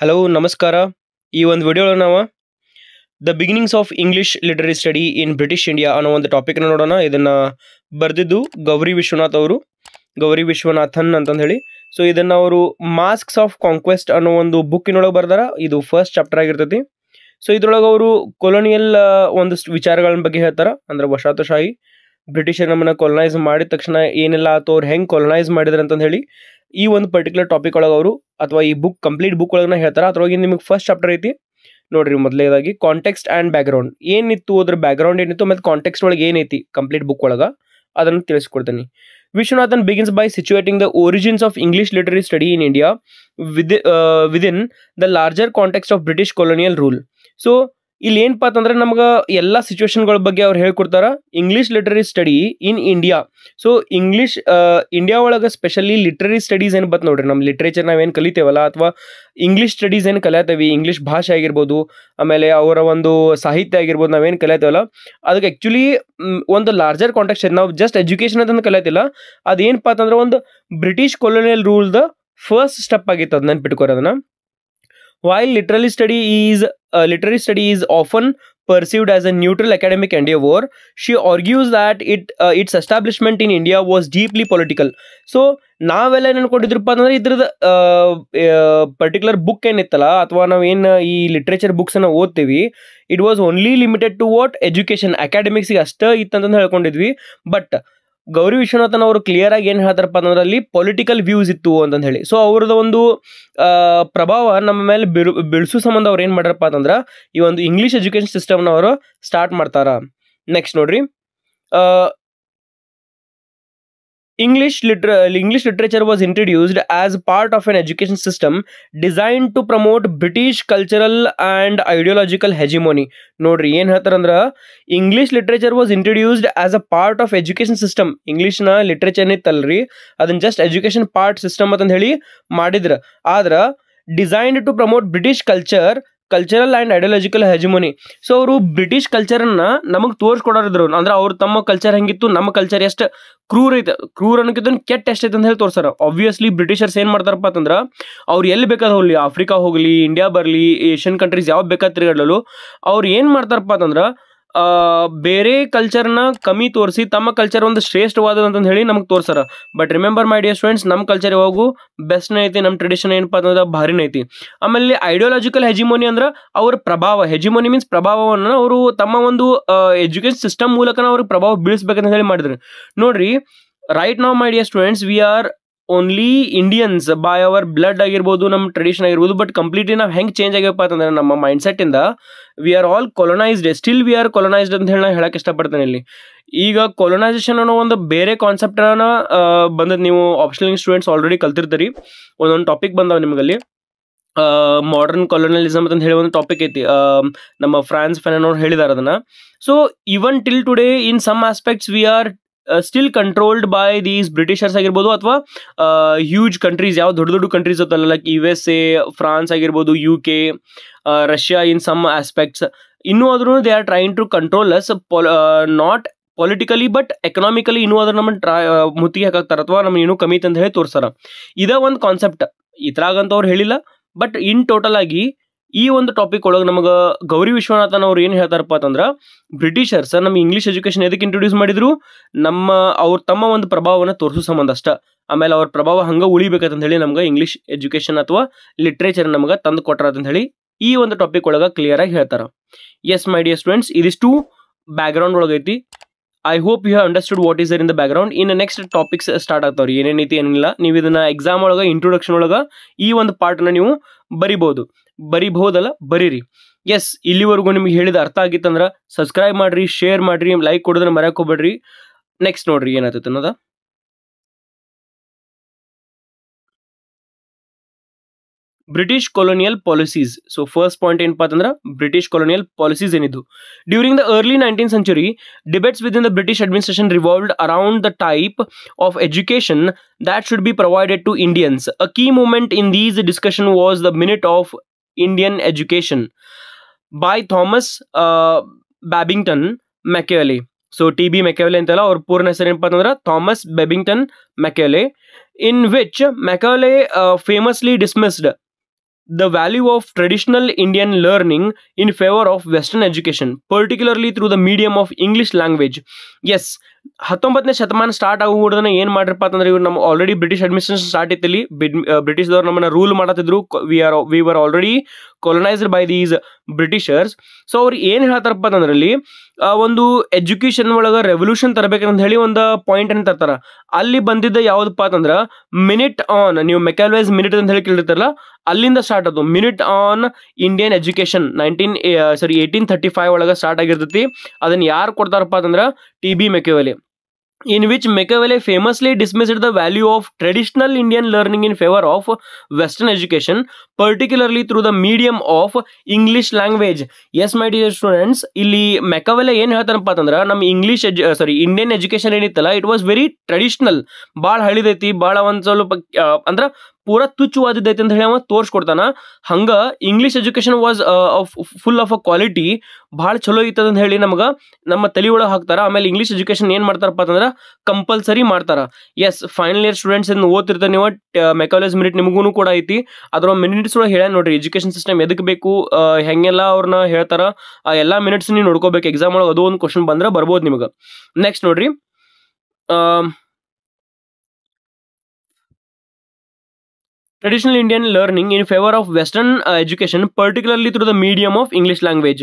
Hello ನಮಸ್ಕಾರ. ಈ ಒಂದು ವಿಡಿಯೋದಲ್ಲಿ ನಾವು the beginnings of English literary study in British India ಅನ್ನೋ ಒಂದು ಟಾಪಿಕ್ನ ನೋಡೋಣ. ಇದನ್ನು ಬರೆದಿದ್ದು ಗೌರಿ ವಿಶ್ವನಾಥ್ ಅವರು, ಗೌರಿ ವಿಶ್ವನಾಥನ್ ಅಂತಂದು ಹೇಳಿ. ಸೊ ಇದನ್ನು ಅವರು ಮಾಸ್ಕ್ಸ್ ಆಫ್ ಕಾಂಕ್ವೆಸ್ಟ್ ಅನ್ನೋ ಒಂದು ಬುಕ್ಕಿನೊಳಗೆ ಬರ್ದಾರ. ಇದು ಫಸ್ಟ್ ಚಾಪ್ಟರ್ ಆಗಿರ್ತೈತಿ. ಸೊ ಇದ್ರೊಳಗೆ ಅವರು ಕೊಲೋನಿಯಲ್ ಒಂದಷ್ಟು ವಿಚಾರಗಳ ಬಗ್ಗೆ ಹೇಳ್ತಾರೆ. ಅಂದ್ರೆ ವಸಾಹತುಶಾಹಿ, ಬ್ರಿಟಿಷರ್ ನಮ್ಮನ್ನು ಕೊಲೊನೈಸ್ ಮಾಡಿದ ತಕ್ಷಣ ಏನೆಲ್ಲ ಆಯ್ತು, ಅವ್ರು ಹೆಂಗೆ ಕೊಲೊನೈಸ್ ಮಾಡಿದ್ರು ಅಂತಂದು ಹೇಳಿ ಈ ಒಂದು ಪರ್ಟಿಕ್ಯುಲರ್ ಟಾಪಿಕ್ ಒಳಗೆ ಅವರು ಅಥವಾ ಈ ಬುಕ್ ಕಂಪ್ಲೀಟ್ ಬುಕ್ ಒಳಗೆ ಹೇಳ್ತಾರೆ. ಅದ್ರೊಳಗೆ ನಿಮಗೆ ಫಸ್ಟ್ ಚಾಪ್ಟರ್ ಐತಿ ನೋಡ್ರಿ. ಮೊದಲೇದಾಗಿ ಕಾಂಟೆಕ್ಸ್ಟ್ ಆ್ಯಂಡ್ ಬ್ಯಾಕ್ಗ್ರೌಂಡ್ ಏನಿತ್ತು, ಅದ್ರ ಬ್ಯಾಕ್ಗ್ರೌಂಡ್ ಏನಿತ್ತು ಮತ್ತು ಕಾಂಟೆಕ್ಸ್ಟ್ ಒಳಗೆ ಏನೈತಿ ಕಂಪ್ಲೀಟ್ ಬುಕ್ ಒಳಗೆ ಅದನ್ನು ತಿಳಿಸ್ಕೊಡ್ತೀನಿ. Viswanathan begins by situating the origins of English literary study in India within the larger context of British colonial rule. So ಇಲ್ಲಿ ಏನಪ್ಪ ಅಂತಂದ್ರೆ ನಮ್ಗೆ ಎಲ್ಲ ಸಿಚುವೇಶನ್ಗಳ ಬಗ್ಗೆ ಅವ್ರು ಹೇಳ್ಕೊಡ್ತಾರ. English literary study in India. So English India ಒಳಗೆ ಸ್ಪೆಷಲಿ ಲಿಟ್ರರಿ ಸ್ಟಡೀಸ್ ಏನು ಬತ್ ನೋಡ್ರಿ, ನಮ್ಮ ಲಿಟ್ರೇಚರ್ ನಾವೇನು ಕಲಿತೇವಲ್ಲ ಅಥವಾ ಇಂಗ್ಲಿಷ್ ಸ್ಟಡೀಸ್ ಏನು ಕಲಿಯತ್ತೇವೆ, ಇಂಗ್ಲಿಷ್ ಭಾಷೆ ಆಗಿರ್ಬೋದು, ಆಮೇಲೆ ಅವರ ಒಂದು ಸಾಹಿತ್ಯ ಆಗಿರ್ಬೋದು, ನಾವೇನು ಕಲಿಯತ್ತೇವಲ್ಲ ಅದಕ್ಕೆ ಆ್ಯಕ್ಚುಲಿ ಒಂದು ಲಾರ್ಜರ್ ಕಾಂಟೆಕ್ಸ್ಟ್. ನಾವು ಜಸ್ಟ್ ಎಜುಕೇಷನ್ ಅಂತಂದು ಕಲಿಯತ್ತಿಲ್ಲ, ಅದೇನಪ್ಪ ಅಂತಂದ್ರೆ ಒಂದು ಬ್ರಿಟಿಷ್ ಕೊಲೋನಿಯಲ್ ರೂಲ್ದ ಫಸ್ಟ್ ಸ್ಟೆಪ್ ಆಗಿತ್ತು. ಅದು ನೆನ್ಪಿಟ್ಕೋರಿ ಅದನ್ನು. While literary study is often perceived as a neutral academic endeavor, she argues that its establishment in India was deeply political. So ನಾವೆಲ್ಲ ಏನು ಅನ್ಕೊಂಡಿದ್ರಪ್ಪ ಅಂದ್ರೆ ಇದ್ರದ್ದು ಪರ್ಟಿಕ್ಯುಲರ್ ಬುಕ್ ಏನಿತ್ತಲ್ಲ ಅಥವಾ ನಾವೇನು ಈ ಲಿಟ್ರೇಚರ್ ಬುಕ್ಸನ್ನು ಓದ್ತೀವಿ, it was only limited to what education, ಅಕಾಡೆಮಿಕ್ಸಿಗೆ ಅಷ್ಟೇ ಇತ್ತಂತಂದು ಹೇಳ್ಕೊಂಡಿದ್ವಿ. ಬಟ್ ಗೌರಿ ವಿಶ್ವನಾಥನ್ ಅವರು ಕ್ಲಿಯರ್ ಆಗಿ ಏನು ಹೇಳ್ತಾರಪ್ಪ ಅಂದ್ರೆ ಅಲ್ಲಿ ಪೊಲಿಟಿಕಲ್ ವ್ಯೂಸ್ ಇತ್ತು ಅಂತಂದು ಹೇಳಿ. ಸೊ ಅವ್ರದ್ದು ಒಂದು ಪ್ರಭಾವ ನಮ್ಮ ಮೇಲೆ ಬೀಳಿಸೋ ಸಂಬಂಧ ಅವ್ರು ಏನು ಮಾಡ್ಯಾರಪ್ಪ ಅಂತಂದ್ರೆ ಈ ಒಂದು ಇಂಗ್ಲೀಷ್ ಎಜುಕೇಷನ್ ಸಿಸ್ಟಮ್ನ ಅವರು ಸ್ಟಾರ್ಟ್ ಮಾಡ್ತಾರ. ನೆಕ್ಸ್ಟ್ ನೋಡ್ರಿ, English literature was introduced as part of an education system designed to promote British cultural and ideological hegemony. ನೋಡ್ರಿ ಏನು ಹೇಳ್ತಾರಂದ್ರೆ English literature was introduced as a part of education system. ಇಂಗ್ಲೀಷ್ನ literature ಇತ್ತಲ್ರಿ, ಅದನ್ನ just education part system ಅಂತಂದು ಹೇಳಿ ಮಾಡಿದ್ರು. ಆದ್ರೆ designed to promote British cultural and ideological hegemony. So ಅವರು ಬ್ರಿಟಿಷ್ ಕಲ್ಚರನ್ನು ನಮಗೆ ತೋರಿಸ್ಕೊಡೋರಿದ್ರು. ಅಂದ್ರೆ ಅವ್ರು ತಮ್ಮ ಕಲ್ಚರ್ ಹೆಂಗಿತ್ತು, ನಮ್ಮ ಕಲ್ಚರ್ ಎಷ್ಟು ಕ್ರೂರ್ ಐತೆ, ಕ್ರೂರ್ ಅನ್ನೋಕ್ಕಿಂತ ಕೆಟ್ಟ ಎಷ್ಟೈತೆ ಅಂತ ಹೇಳಿ ತೋರಿಸ್ತಾರೆ. ಆಬ್ವಿಯಸ್ಲಿ ಬ್ರಿಟಿಷರ್ಸ್ ಏನು ಮಾಡ್ತಾರಪ್ಪ ಅಂತಂದ್ರೆ ಅವ್ರು ಎಲ್ಲಿ ಬೇಕಾದ ಹೋಗಲಿ, ಆಫ್ರಿಕಾ ಹೋಗಲಿ, ಇಂಡಿಯಾ ಬರಲಿ, ಏಷ್ಯನ್ ಕಂಟ್ರೀಸ್ ಯಾವ ಬೇಕಾದ ತಿರುಗಾಡಲು ಅವ್ರು ಏನು ಮಾಡ್ತಾರಪ್ಪ ಅಂತಂದ್ರೆ ಬೇರೆ ಕಲ್ಚರ್ನ ಕಮ್ಮಿ ತೋರಿಸಿ ತಮ್ಮ ಕಲ್ಚರ್ ಒಂದು ಶ್ರೇಷ್ಠವಾದದ್ದು ಅಂತಂದು ಹೇಳಿ ನಮಗೆ ತೋರಿಸ್ತಾರ. But remember my dear students, ನಮ್ಮ ಕಲ್ಚರ್ ಯಾವಾಗೂ ಬೆಸ್ಟ್ನೇ ಐತಿ, ನಮ್ಮ ಟ್ರೆಡಿಷನ್ ಏನಪ್ಪ ಅಂತಂದ್ರೆ ಭಾರಿನೇ ಐತಿ. ಆಮೇಲೆ ಐಡಿಯಾಲಜಿಕಲ್ ಹೆಜಿಮೋನಿ ಅಂದ್ರೆ ಅವ್ರ ಪ್ರಭಾವ, ಹೆಜಿಮೋನಿ ಮೀನ್ಸ್ ಪ್ರಭಾವವನ್ನು ಅವರು ತಮ್ಮ ಒಂದು ಎಜುಕೇಶನ್ ಸಿಸ್ಟಮ್ ಮೂಲಕ ಅವ್ರಿಗೆ ಪ್ರಭಾವ ಬೀಳಿಸ್ಬೇಕಂತ ಹೇಳಿ ಮಾಡಿದ್ರು. ನೋಡ್ರಿ, right now my dear students, we are only Indians by our blood ಆಗಿರ್ಬೋದು, ನಮ್ಮ ಟ್ರೆಡಿಷನ್ ಆಗಿರ್ಬೋದು. ಬಟ್ ಕಂಪ್ಲೀಟ್ಲಿ ನಾವು ಹೆಂಗೆ ಚೇಂಜ್ ಆಗ್ಯಪ್ಪ ಅಂತಂದ್ರೆ ನಮ್ಮ ಮೈಂಡ್ ಸೆಟ್ಟಿಂದ we are all colonised, still we are colonised ಅಂತ ಹೇಳಿ ನಾನು ಹೇಳಕ್ಕೆ ಇಷ್ಟಪಡ್ತೇನೆ ಇಲ್ಲಿ. ಈಗ ಕೊಲೊನೈಸೇಷನ್ ಅನ್ನೋ ಒಂದು ಬೇರೆ ಕಾನ್ಸೆಪ್ಟನ್ನು ಬಂದದ್ದು ನೀವು ಆಪ್ಷನಲ್ ಸ್ಟೂಡೆಂಟ್ಸ್ ಆಲ್ರೆಡಿ ಕಲ್ತಿರ್ತೀರಿ. ಒಂದೊಂದು ಟಾಪಿಕ್ ಬಂದಾವ ನಿಮಗಲ್ಲಿ. ಮಾಡರ್ನ್ ಕೊಲೊನಲಿಸಮ್ ಅಂತ ಹೇಳಿ ಒಂದು ಟಾಪಿಕ್ ಐತಿ, ನಮ್ಮ ಫ್ರಾನ್ಸ್ ಫೆನನ್ ಅವ್ರು ಹೇಳಿದಾರೆ ಅದನ್ನು. So even till today in some aspects we are still controlled by these Britishers ಆಗಿರ್ಬೋದು, ಅಥವಾ ಹ್ಯೂಜ್ ಕಂಟ್ರೀಸ್, ಯಾವ ದೊಡ್ಡ ದೊಡ್ಡ ಕಂಟ್ರೀಸ್ ಇರ್ತಲ್ಲ, ಲೈಕ್ USA, ಫ್ರಾನ್ಸ್ ಆಗಿರ್ಬೋದು, UK, Russia, in some aspects. ಇನ್ನೂ ಆದ್ರೂ they are trying to control us, not politically but economically ಇನ್ನೂ ಅದ್ರ ನಮ್ಮನ್ನು ಮುತ್ತಿಗೆ ಹಾಕಾಕ್ತಾರೆ ಅಥವಾ ನಮ್ಗೆ ಇನ್ನೂ ಕಮ್ಮಿ ಅಂತ ಹೇಳಿ ತೋರಿಸ್ತಾರ. ಇದೇ ಒಂದು ಕಾನ್ಸೆಪ್ಟ್ ಇದ್ರಾಗಂತ ಅವ್ರು ಹೇಳಿಲ್ಲ. ಬಟ್ ಇನ್ ಟೋಟಲ್ ಆಗಿ ಈ ಒಂದು ಟಾಪಿಕ್ ಒಳಗೆ ನಮಗೆ ಗೌರಿ ವಿಶ್ವನಾಥನ್ ಅವ್ರು ಏನು ಹೇಳ್ತಾರಪ್ಪ ಅಂತಂದ್ರೆ ಬ್ರಿಟಿಷರ್ಸ್ ನಮ್ಮ ಇಂಗ್ಲೀಷ್ ಎಜುಕೇಷನ್ ಎದಕ್ಕೆ ಇಂಟ್ರೊಡ್ಯೂಸ್ ಮಾಡಿದ್ರು, ಅವ್ರು ತಮ್ಮ ಒಂದು ಪ್ರಭಾವವನ್ನು ತೋರಿಸೋ ಸಂಬಂಧ ಅಷ್ಟ. ಆಮೇಲೆ ಅವ್ರ ಪ್ರಭಾವ ಹಂಗೆ ಉಳಿಬೇಕಂತ ಹೇಳಿ ನಮ್ಗೆ ಇಂಗ್ಲೀಷ್ ಎಜುಕೇಷನ್ ಅಥವಾ ಲಿಟ್ರೇಚರ್ ನಮ್ಗೆ ತಂದು ಕೊಟ್ಟಾರ ಅಂತ ಹೇಳಿ ಈ ಒಂದು ಟಾಪಿಕ್ ಒಳಗೆ ಕ್ಲಿಯರ್ ಆಗಿ ಹೇಳ್ತಾರ. ಎಸ್ ಮೈ ಡಿಯರ್ ಸ್ಟೂಡೆಂಟ್ಸ್, ಇದಿಷ್ಟು ಬ್ಯಾಕ್ಗ್ರೌಂಡ್ ಒಳಗೈತಿ. I hope you have understood what is there in the background. ಇನ್ನು ನೆಕ್ಸ್ಟ್ ಟಾಪಿಕ್ಸ್ ಸ್ಟಾರ್ಟ್ ಆಗ್ತಾವ್ರಿ, ಏನೇನೈತಿ ಏನಿಲ್ಲ. ನೀವು ಇದನ್ನ ಎಕ್ಸಾಮ್ ಒಳಗೆ ಇಂಟ್ರೊಡಕ್ಷನ್ ಒಳಗೆ ಈ ಒಂದು ಪಾರ್ಟ್ನ ನೀವು ಬರಿಬಹುದಲ್ಲ, ಬರೀರಿ. ಎಸ್, ಇಲ್ಲಿವರೆಗೂ ನಿಮ್ಗೆ ಹೇಳಿದ ಅರ್ಥ ಆಗಿತ್ತಂದ್ರೆ ಸಬ್ಸ್ಕ್ರೈಬ್ ಮಾಡ್ರಿ, ಶೇರ್ ಮಾಡ್ರಿ, ಲೈಕ್ ಕೊಡೋದನ್ನ ಮರೆಯಕ್ಕೆ ಹೋಗ್ಬೇಡ್ರಿ. ನೆಕ್ಸ್ಟ್ ನೋಡ್ರಿ ಏನಾಗ್ತೈತೆ ಅನ್ನೋದ. British colonial policies. So first point ಏನಪ್ಪ ಅಂತಂದ್ರೆ British colonial policies ಏನಿದ್ದು. During the early 19th century, debates within the British administration revolved around the type of education that should be provided to Indians. A key moment in these discussion was the Minute of Indian Education by Thomas Babington Macaulay. So TB Macaulay ಅಂತಲ್ಲ, ಅವ್ರ ಪೂರ್ಣ ಹೆಸರು ಏನಪ್ಪ ಅಂತಂದ್ರೆ Thomas ಬೆಬಿಂಗ್ಟನ್ Macaulay, in which Macaulay famously dismissed the value of traditional Indian learning in favor of Western education, particularly through the medium of English language. Yes, 19ನೇ ಶತಮಾನ start ಆಗೋದನ್ನ ಏನು ಮಾಡಿರಪ್ಪ ಅಂತಂದ್ರೆ ಇವ್ರು ನಮ್ಮ ಆಲ್ರೆಡಿ ಬ್ರಿಟಿಷ್ ಅಡ್ಮಿನಿಸ್ಟ್ರೇಷನ್ ಸ್ಟಾರ್ಟ್ ಇತ್ತಲ್ಲಿ ಬ್ರಿಟಿಷ್ದವ್ರು ನಮ್ಮನ್ನ ರೂಲ್ ಮಾಡತ್ತಿದ್ರು. We were already colonised by these Britishers. So ಅವ್ರು ಏನು ಹೇಳ್ತಾರಪ್ಪ ಅಂತಂದ್ರಲ್ಲಿ ಒಂದು ಎಜುಕೇಶನ್ ಒಳಗೆ ರೆವಲ್ಯೂಷನ್ ತರಬೇಕಂತ ಹೇಳಿ ಒಂದು ಪಾಯಿಂಟ್ ಅನ್ನು ತರ್ತಾರ. ಅಲ್ಲಿ ಬಂದಿದ್ದ ಯಾವುದಪ್ಪ ಅಂತಂದ್ರೆ ಮಿನಿಟ್ ಆನ್, ನೀವು ಮೆಕ್ಯಾಲ್ವೈಸ್ ಮಿನಿಟ್ ಅಂತ ಹೇಳಿ ಕೇಳಿರ್ತಾರಲ್ಲ, ಅಲ್ಲಿಂದ ಸ್ಟಾರ್ಟ್ ಆಯ್ತು. ಮಿನಿಟ್ ಆನ್ ಇಂಡಿಯನ್ ಎಜುಕೇಶನ್ 1835 ಒಳಗೆ ಸ್ಟಾರ್ಟ್ ಆಗಿರ್ತೈತಿ. ಅದನ್ನ ಯಾರು ಕೊಡ್ತಾರಪ್ಪ ಅಂತಂದ್ರೆ T B Machiavelli, in which Machiavelli famously dismissed the value of traditional Indian learning in favor of Western education, particularly through the medium of English language. Yes, my dear students, ಇಲ್ಲಿ ಮೆಕಾವೆಲೆ ಏನು ಹೇಳ್ತಾರಪ್ಪ ಅಂತಂದ್ರೆ ನಮ್ಮ ಇಂಡಿಯನ್ ಎಜುಕೇಶನ್ ಏನಿತ್ತಲ್ಲ, it was very traditional, ಭಾಳ ಹಳಿದೈತಿ, ಭಾಳ ಒಂದು ಸ್ವಲ್ಪ ಅಂದ್ರೆ ಪೂರಾ ತುಚ್ಛವಾದೈತಿ ಅಂತ ಹೇಳಿ ಅವ ತೋರಿಸ್ಕೊಡ್ತಾನ. ಹಂಗ English education was full of a quality, ಭಾಳ ಚಲೋ ಇತ್ತದ ಅಂತ ಹೇಳಿ ನಮ್ಗೆ ನಮ್ಮ ತಲೆ ಒಳಗೆ ಹಾಕ್ತಾರ. ಆಮೇಲೆ ಇಂಗ್ಲಿಷ್ ಎಜುಕೇಶನ್ ಏನು ಮಾಡ್ತಾರಪ್ಪ ಅಂತಂದ್ರೆ ಕಂಪಲ್ಸರಿ ಮಾಡ್ತಾರ. ಎಸ್, ಫೈನಲ್ ಇಯರ್ ಸ್ಟೂಡೆಂಟ್ಸ್ ಓದ್ತಿರ್ತಾರೆ ನೀವು, ಮೆಕಾಲೇಜ್ ಮಿನಿಟ್ ನಿಮಗೂ ಕೂಡ ಐತಿ. ಅದ್ರ ಮಿನಿಟ್ಸ್ ಒಳಗೆ ಹೇಳ ನೋಡ್ರಿ ಎಜುಕೇಶನ್ ಸಿಸ್ಟಮ್ ಎದಕ್ಕೆ ಬೇಕು, ಹೆಂಗೆಲ್ಲ ಅವ್ರನ್ನ ಹೇಳ್ತಾರ, ಆ ಎಲ್ಲ ಮಿನಿಟ್ಸ್ ನೀವು ನೋಡ್ಕೋಬೇಕು. ಎಕ್ಸಾಮ್ ಒಳಗೆ ಅದು ಒಂದು ಕ್ವಶನ್ ಬಂದ್ರೆ ಬರ್ಬೋದು ನಿಮಗೆ. ನೆಕ್ಸ್ಟ್ ನೋಡ್ರಿ, traditional Indian learning in favor of Western education, particularly through the medium of English language.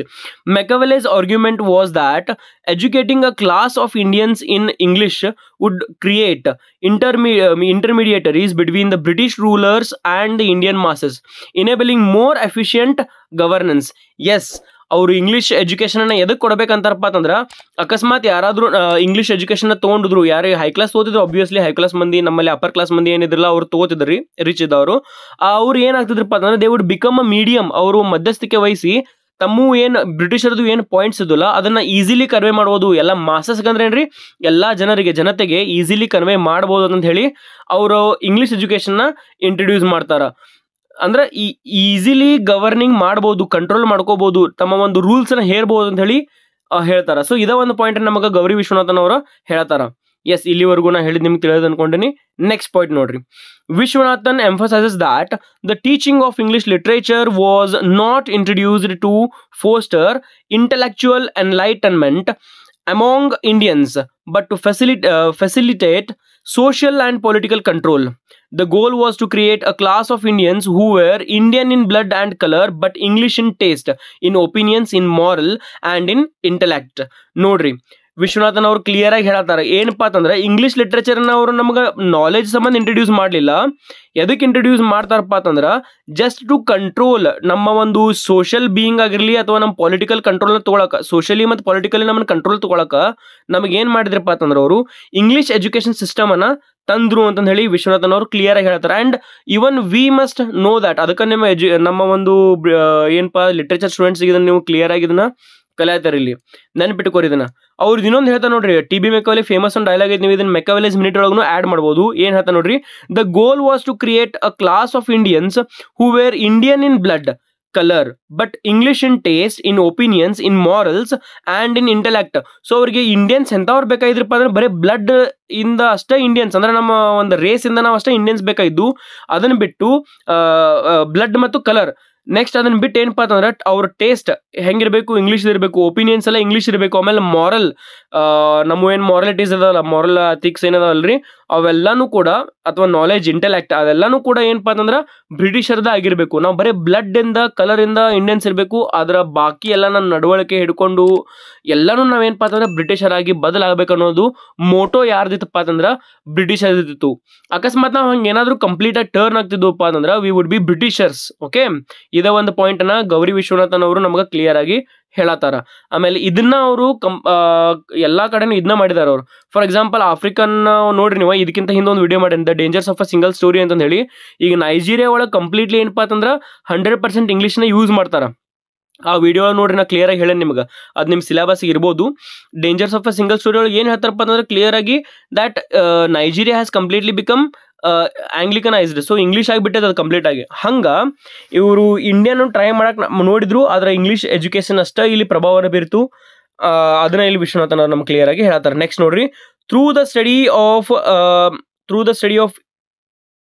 Machiavelli's argument was that educating a class of Indians in English would create intermediaries between the British rulers and the Indian masses, enabling more efficient governance. Yes, ಅವರು English education ಎದಕ್ಕೆ ಕೊಡಬೇಕಂತಾರಪ್ಪ ಅಂತಂದ್ರೆ, ಅಕಸ್ಮಾತ್ ಯಾರಾದ್ರೂ English education ತಗೊಂಡಿದ್ರು, ಯಾರು high class ಓದಿದ್ರು, obviously high class ಮಂದಿ, ನಮ್ಮಲ್ಲಿ upper class ಮಂದಿ ಏನಿದ್ರಲ್ಲ ಅವ್ರು ತಗೋತಿದ್ರಿ, ರಿಚ್ ಇದ್ದವರು, ಅವ್ರು ಏನಾಗ್ತಿದ್ರಪ್ಪ ಅಂತಂದ್ರೆ they would become a medium. ಅವರು ಮಧ್ಯಸ್ಥಿಕೆ ವಹಿಸಿ ತಮ್ಮ ಏನು ಬ್ರಿಟಿಷರದು ಏನು ಪಾಯಿಂಟ್ಸ್ ಇದ್ದಲ್ಲ ಅದನ್ನ ಈಸಿಲಿ ಕನ್ವೆ ಮಾಡ್ಬೋದು. ಎಲ್ಲ ಮಾಸಸ್ಗೆ ಅಂದ್ರೆ ಏನ್ರಿ, ಎಲ್ಲ ಜನತೆಗೆ ಈಸಿಲಿ ಕನ್ವೆ ಮಾಡ್ಬೋದು ಅಂತ ಹೇಳಿ ಅವರು ಇಂಗ್ಲೀಷ್ ಎಜುಕೇಶನ್ನ ಇಂಟ್ರೊಡ್ಯೂಸ್ ಮಾಡ್ತಾರ. ಅಂದ್ರೆ ಈಸಿಲಿ ಗವರ್ನಿಂಗ್ ಮಾಡ್ಬೋದು, ಕಂಟ್ರೋಲ್ ಮಾಡ್ಕೋಬಹುದು, ತಮ್ಮ ಒಂದು ರೂಲ್ಸ್ ಅನ್ನ ಹೇರ್ಬೋದು ಅಂತ ಹೇಳಿ ಹೇಳ್ತಾರ. ಸೊ ಇದ ಒಂದು ಪಾಯಿಂಟ್ ನಮಗೆ ಗೌರಿ ವಿಶ್ವನಾಥನ್ ಅವರು ಹೇಳ್ತಾರ. ಎಸ್, ಇಲ್ಲಿವರೆಗೂ ನಾ ಹೇಳಿದ್ ನಿಮ್ಗೆ ತಿಳಿಯೋದು ಅನ್ಕೊಂಡಿನಿ. ನೆಕ್ಸ್ಟ್ ಪಾಯಿಂಟ್ ನೋಡ್ರಿ, Viswanathan emphasizes that the teaching of English literature was not introduced to foster intellectual enlightenment among Indians, but to facilitate social and political control. The goal was to create a class of Indians who were Indian in blood and color, but English in taste, in opinions, in moral, and in intellect. ನೋಡ್ರಿ, ವಿಶ್ವನಾಥನ್ ಅವರು clear ಆಗಿ ಹೇಳತ್ತಾರ ಏನಪ್ಪಾ ಅಂತಂದ್ರೆ English ಲಿಟ್ರೇಚರ್ನ ಅವರು ನಮ್ಗೆ knowledge ಸಂಬಂಧ introduce ಮಾಡಲಿಲ್ಲ. ಎದಕ್ಕೆ ಇಂಟ್ರೊಡ್ಯೂಸ್ ಮಾಡ್ತಾರಪ್ಪ ಅಂತಂದ್ರೆ ಜಸ್ಟ್ ಟು ಕಂಟ್ರೋಲ್ ನಮ್ಮ ಒಂದು ಸೋಷಿಯಲ್ ಬೀಯಿಂಗ್ ಆಗಿರಲಿ ಅಥವಾ ನಮ್ಮ ಪೊಲಿಟಿಕಲ್ ಕಂಟ್ರೋಲ್ನ ತೊಗೊಳಕ, ಸೋಷಿಯಲಿ ಮತ್ತು ಪೊಲಿಟಿಕಲಿ ನಮ್ಮನ್ನ ಕಂಟ್ರೋಲ್ ತೊಗೊಳಕ ನಮಗೆ ಏನು ಮಾಡಿದ್ರಪ್ಪ ಅಂತಂದ್ರೆ ಅವರು ಇಂಗ್ಲಿಷ್ ಎಜುಕೇಶನ್ ಸಿಸ್ಟಮ್ ಅನ್ನ ತಂದ್ರು ಅಂತ ಹೇಳಿ ವಿಶ್ವನಾಥನ್ ಅವರು ಕ್ಲಿಯರ್ ಆಗಿ ಹೇಳ್ತಾರೆ. And even we must know that. ಅದಕ್ಕೆ ನಮ್ಮ ಒಂದು ಏನಪ್ಪಾ ಲಿಟ್ರೇಚರ್ ಸ್ಟೂಡೆಂಟ್ಸ್ ಇದನ್ನ ನೀವು ಕ್ಲಿಯರ್ ಆಗಿ ಇದನ್ನ ಕಲಿಯಾತಾರ, ಇಲ್ಲಿ ನೆನ್ಪಿಟ್ಕೋರಿ ಇದನ್ನ. ಅವ್ರದ್ದು ಇನ್ನೊಂದು ಹೇಳ್ತಾ ನೋಡ್ರಿ, ಟಿ ಬಿ ಮೆಕಾವೆಲಿ ಫೇಮಸ್ ಒಂದು ಡೈಲಾಗ್ ಐತಿ, ನೀವು ಇದನ್ನ ಮೆಕಾವೆಲಿಸ್ ಮಿನಿಟ್ ಒಳಗೂ ಆಡ್ ಮಾಡ್ಬೋದು. ಏನ್ ಹೇಳ್ತಾ ನೋಡ್ರಿ, the goal was to create a class of Indians who were Indian in blood colour but English in taste, in opinions, in morals and in intellect. So ಅವ್ರಿಗೆ ಇಂಡಿಯನ್ಸ್ ಎಂಥವ್ರು ಬೇಕಾಗಿದ್ರಪ್ಪ ಅಂದ್ರೆ ಬರೀ ಬ್ಲಡ್ ಇಂದ ಅಷ್ಟೇ ಇಂಡಿಯನ್ಸ್, ಅಂದ್ರೆ ನಮ್ಮ ಒಂದು ರೇಸ್ ಇಂದ ನಾವು ಅಷ್ಟೇ ಇಂಡಿಯನ್ಸ್ ಬೇಕಾಗಿದ್ದು, ಅದನ್ನ ಬಿಟ್ಟು ಬ್ಲಡ್ ಮತ್ತು ಕಲರ್. ನೆಕ್ಸ್ಟ್ ಅದನ್ನ ಬಿಟ್ಟು ಏನಪ್ಪಾ ಅಂತಂದ್ರೆ ಅವ್ರ ಟೇಸ್ಟ್ ಹೆಂಗಿರ್ಬೇಕು, ಇಂಗ್ಲೀಷ್ ಇರಬೇಕು, ಒಪಿನಿಯನ್ಸ್ ಎಲ್ಲ ಇಂಗ್ಲೀಷ್ ಇರಬೇಕು. ಆಮೇಲೆ ಮಾರಲ್, ನಮ್ಮ ಏನು ಮಾರಲಿಟೀಸ್ ಅದಲ್ಲ, ಮಾರಲ್ ಎಥಿಕ್ಸ್ ಏನದಲ್ರಿ, ಅವೆಲ್ಲಾನು ಕೂಡ ಅಥವಾ ನಾಲೆಜ್, ಇಂಟೆಲೆಕ್ಟ್, ಅದೆಲ್ಲಾನು ಕೂಡ ಏನಪ್ಪಾ ಅಂತಂದ್ರೆ ಬ್ರಿಟಿಷರ್ದ ಆಗಿರ್ಬೇಕು. ನಾವು ಬರೀ ಬ್ಲಡ್ ಇಂದ ಕಲರ್ ಇಂದ ಇಂಡಿಯನ್ಸ್ ಇರಬೇಕು, ಅದರ ಬಾಕಿ ಎಲ್ಲ ನನ್ನ ನಡವಳಿಕೆ ಹಿಡ್ಕೊಂಡು ಎಲ್ಲಾನು ನಾವೇನಪ್ಪಾ ಅಂತಂದ್ರೆ ಬ್ರಿಟಿಷರಾಗಿ ಬದಲಾಗಬೇಕು ಅನ್ನೋದು ಮೋಟೋ ಯಾರ್ದಿತ್ತಪ್ಪ ಅಂತಂದ್ರೆ ಬ್ರಿಟಿಷರ್ದಿತ್ತು. ಅಕಸ್ಮಾತ್ ನಾವು ಹಂಗೆ ಏನಾದ್ರು ಕಂಪ್ಲೀಟ್ ಆಗಿ ಟರ್ನ್ ಆಗ್ತಿದ್ವಪ್ಪ ಅಂತಂದ್ರೆ we would be Britishers. Okay, ಇದ ಒಂದು ಪಾಯಿಂಟ್ ಅನ್ನ ಗೌರಿ ವಿಶ್ವನಾಥನ್ ಅವರು ನಮಗೆ ಕ್ಲಿಯರ್ ಆಗಿ ಹೇಳತ್ತಾರ. ಆಮೇಲೆ ಇದನ್ನ ಅವರು ಎಲ್ಲಾ ಕಡೆನೂ ಇದನ್ನ ಮಾಡಿದಾರ ಅವರು. ಫಾರ್ ಎಕ್ಸಾಂಪಲ್ ಆಫ್ರಿಕನ್ ನೋಡ್ರಿ ನೀವು, ಇದಕ್ಕಿಂತ ಹಿಂದೆ ಒಂದು ವಿಡಿಯೋ ಮಾಡಿ the dangers of a single story ಅಂತ ಹೇಳಿ. ಈಗ ನೈಜೀರಿಯಾ ಒಳಗೆ ಕಂಪ್ಲೀಟ್ಲಿ ಏನಪ್ಪಾ ಅಂತಂದ್ರೆ 100% ಇಂಗ್ಲೀಷ್ನ ಯೂಸ್ ಮಾಡ್ತಾರ. ಆ ವಿಡಿಯೋ ನೋಡ್ರಿ, ನಾ ಕ್ಲಿಯರ್ ಆಗಿ ಹೇಳೇನಿ ನಿಮ್ಗೆ, ಅದು ನಿಮ್ಮ ಸಿಲೆಬಸ್ ಇರ್ಬೋದು. Dangers of a single story ಒಳಗೆ ಏನು ಹೇಳ್ತಾರಪ್ಪ ಅಂತಂದ್ರೆ ಕ್ಲಿಯರ್ ಆಗಿ that Nigeria has completely become anglicanised. So English ಆಗಿಬಿಟ್ಟದ ಅದು ಕಂಪ್ಲೀಟ್ ಆಗಿ. ಹಂಗ ಇವರು ಇಂಡಿಯನ್ ಟ್ರೈ ಮಾಡಕ್ ನೋಡಿದ್ರು, ಆದ್ರೆ ಇಂಗ್ಲೀಷ್ ಎಜುಕೇಶನ್ ಅಷ್ಟೇ ಇಲ್ಲಿ ಪ್ರಭಾವನ ಬೀರ್ತು. ಅದನ್ನ ಇಲ್ಲಿ ವಿಶ್ವನಾಥನ್ ಅವ್ರು ನಮ್ಗೆ ಕ್ಲಿಯರ್ ಆಗಿ ಹೇಳ್ತಾರೆ. ನೆಕ್ಸ್ಟ್ ನೋಡ್ರಿ, through the study of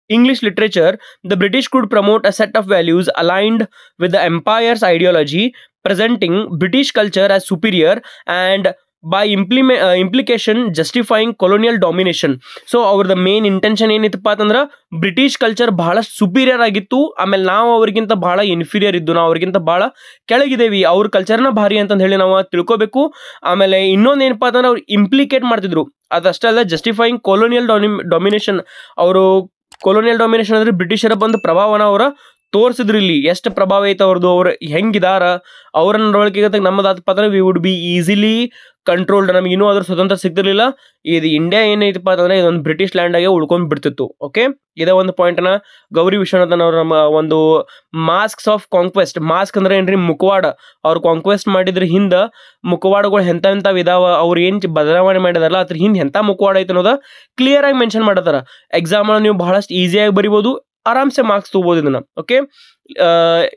English literature, the British could promote a set of values aligned with the empire's ideology, presenting British culture as superior and by implication justifying colonial domination. So ಅವ್ರದ್ದು main intention ಏನಿತ್ತಪ್ಪ ಅಂತಂದ್ರೆ British culture ಬಹಳ superior ಆಗಿತ್ತು, ಆಮೇಲೆ ನಾವು ಅವ್ರಿಗಿಂತ ಬಹಳ inferior ಇದ್ದು, ನಾವು ಅವ್ರಿಗಿಂತ ಬಹಳ ಕೆಳಗಿದ್ದೇವಿ, ಅವ್ರ ಕಲ್ಚರ್ನ ಭಾರಿ ಅಂತಂದು ಹೇಳಿ ನಾವು ತಿಳ್ಕೊಬೇಕು. ಆಮೇಲೆ ಇನ್ನೊಂದು ಏನಪ್ಪಾ ಅಂತಂದ್ರೆ ಅವ್ರು ಇಂಪ್ಲಿಕೇಟ್ ಮಾಡ್ತಿದ್ರು, ಅದಷ್ಟೇ ಅಲ್ಲ ಜಸ್ಟಿಫೈಯಿಂಗ್ ಕೊಲೋನಿಯಲ್ ಡಾಮಿನೇಷನ್. ಅವರು ಕೊಲೋನಿಯಲ್ ಡಾಮಿನೇಷನ್ ಅಂದ್ರೆ ಬ್ರಿಟಿಷರ ಬಂದು ಪ್ರಭಾವನ ಅವರ ತೋರಿಸಿದ್ರು, ಇಲ್ಲಿ ಎಷ್ಟು ಪ್ರಭಾವ ಐತೆ ಅವ್ರದ್ದು, ಅವ್ರು ಹೆಂಗಿದಾರ, ಅವರ ನಡವಳಿಕೆ ನಮ್ಮದಾತಪ್ಪ ಅಂದ್ರೆ we would be easily controlled. ನಮ್ಗೆ ಇನ್ನೂ ಅದ್ರ ಸ್ವತಂತ್ರ ಸಿಗ್ತಿರ್ಲಿಲ್ಲ. ಇದು ಇಂಡಿಯಾ ಏನೈತಪ್ಪ ಅಂತಂದ್ರೆ ಇದೊಂದು ಬ್ರಿಟಿಷ್ ಲ್ಯಾಂಡ್ ಆಗಿ ಉಳ್ಕೊಂಡ್ ಬಿಡ್ತಿತ್ತು. ಓಕೆ, ಇದೇ ಒಂದು ಪಾಯಿಂಟ್ನ ಗೌರಿ ವಿಶ್ವನಾಥನ್ ಅವ್ರ ನಮ್ಮ ಒಂದು ಮಾಸ್ಕ್ಸ್ ಆಫ್ ಕಾಂಕ್ವೆಸ್ಟ್. ಮಾಸ್ಕ್ ಅಂದ್ರೆ ಏನ್ರಿ, ಮುಖವಾಡ. ಅವ್ರು ಕಾಂಕ್ವೆಸ್ಟ್ ಮಾಡಿದ್ರ ಹಿಂದ ಮುಖವಾಡಗಳು ಎಂಥವ್ ಇದಾವ, ಅವ್ರು ಏನ್ ಬದಲಾವಣೆ ಮಾಡಿದಾರಲ್ಲ ಅದ್ರ ಹಿಂದೆ ಎಂಥ ಮುಖವಾಡ ಐತೆ ಅನ್ನೋದ ಕ್ಲಿಯರ್ ಆಗಿ ಮೆನ್ಷನ್ ಮಾಡತಾರ. ಎಕ್ಸಾಮ್ ನೀವು ಬಹಳಷ್ಟು ಈಸಿಯಾಗಿ ಬರಿಬೋದು, ಆರಾಮ್ಸೆ ಮಾರ್ಕ್ಸ್ ತಗೋಬೋದು ಇದನ್ನ. Okay,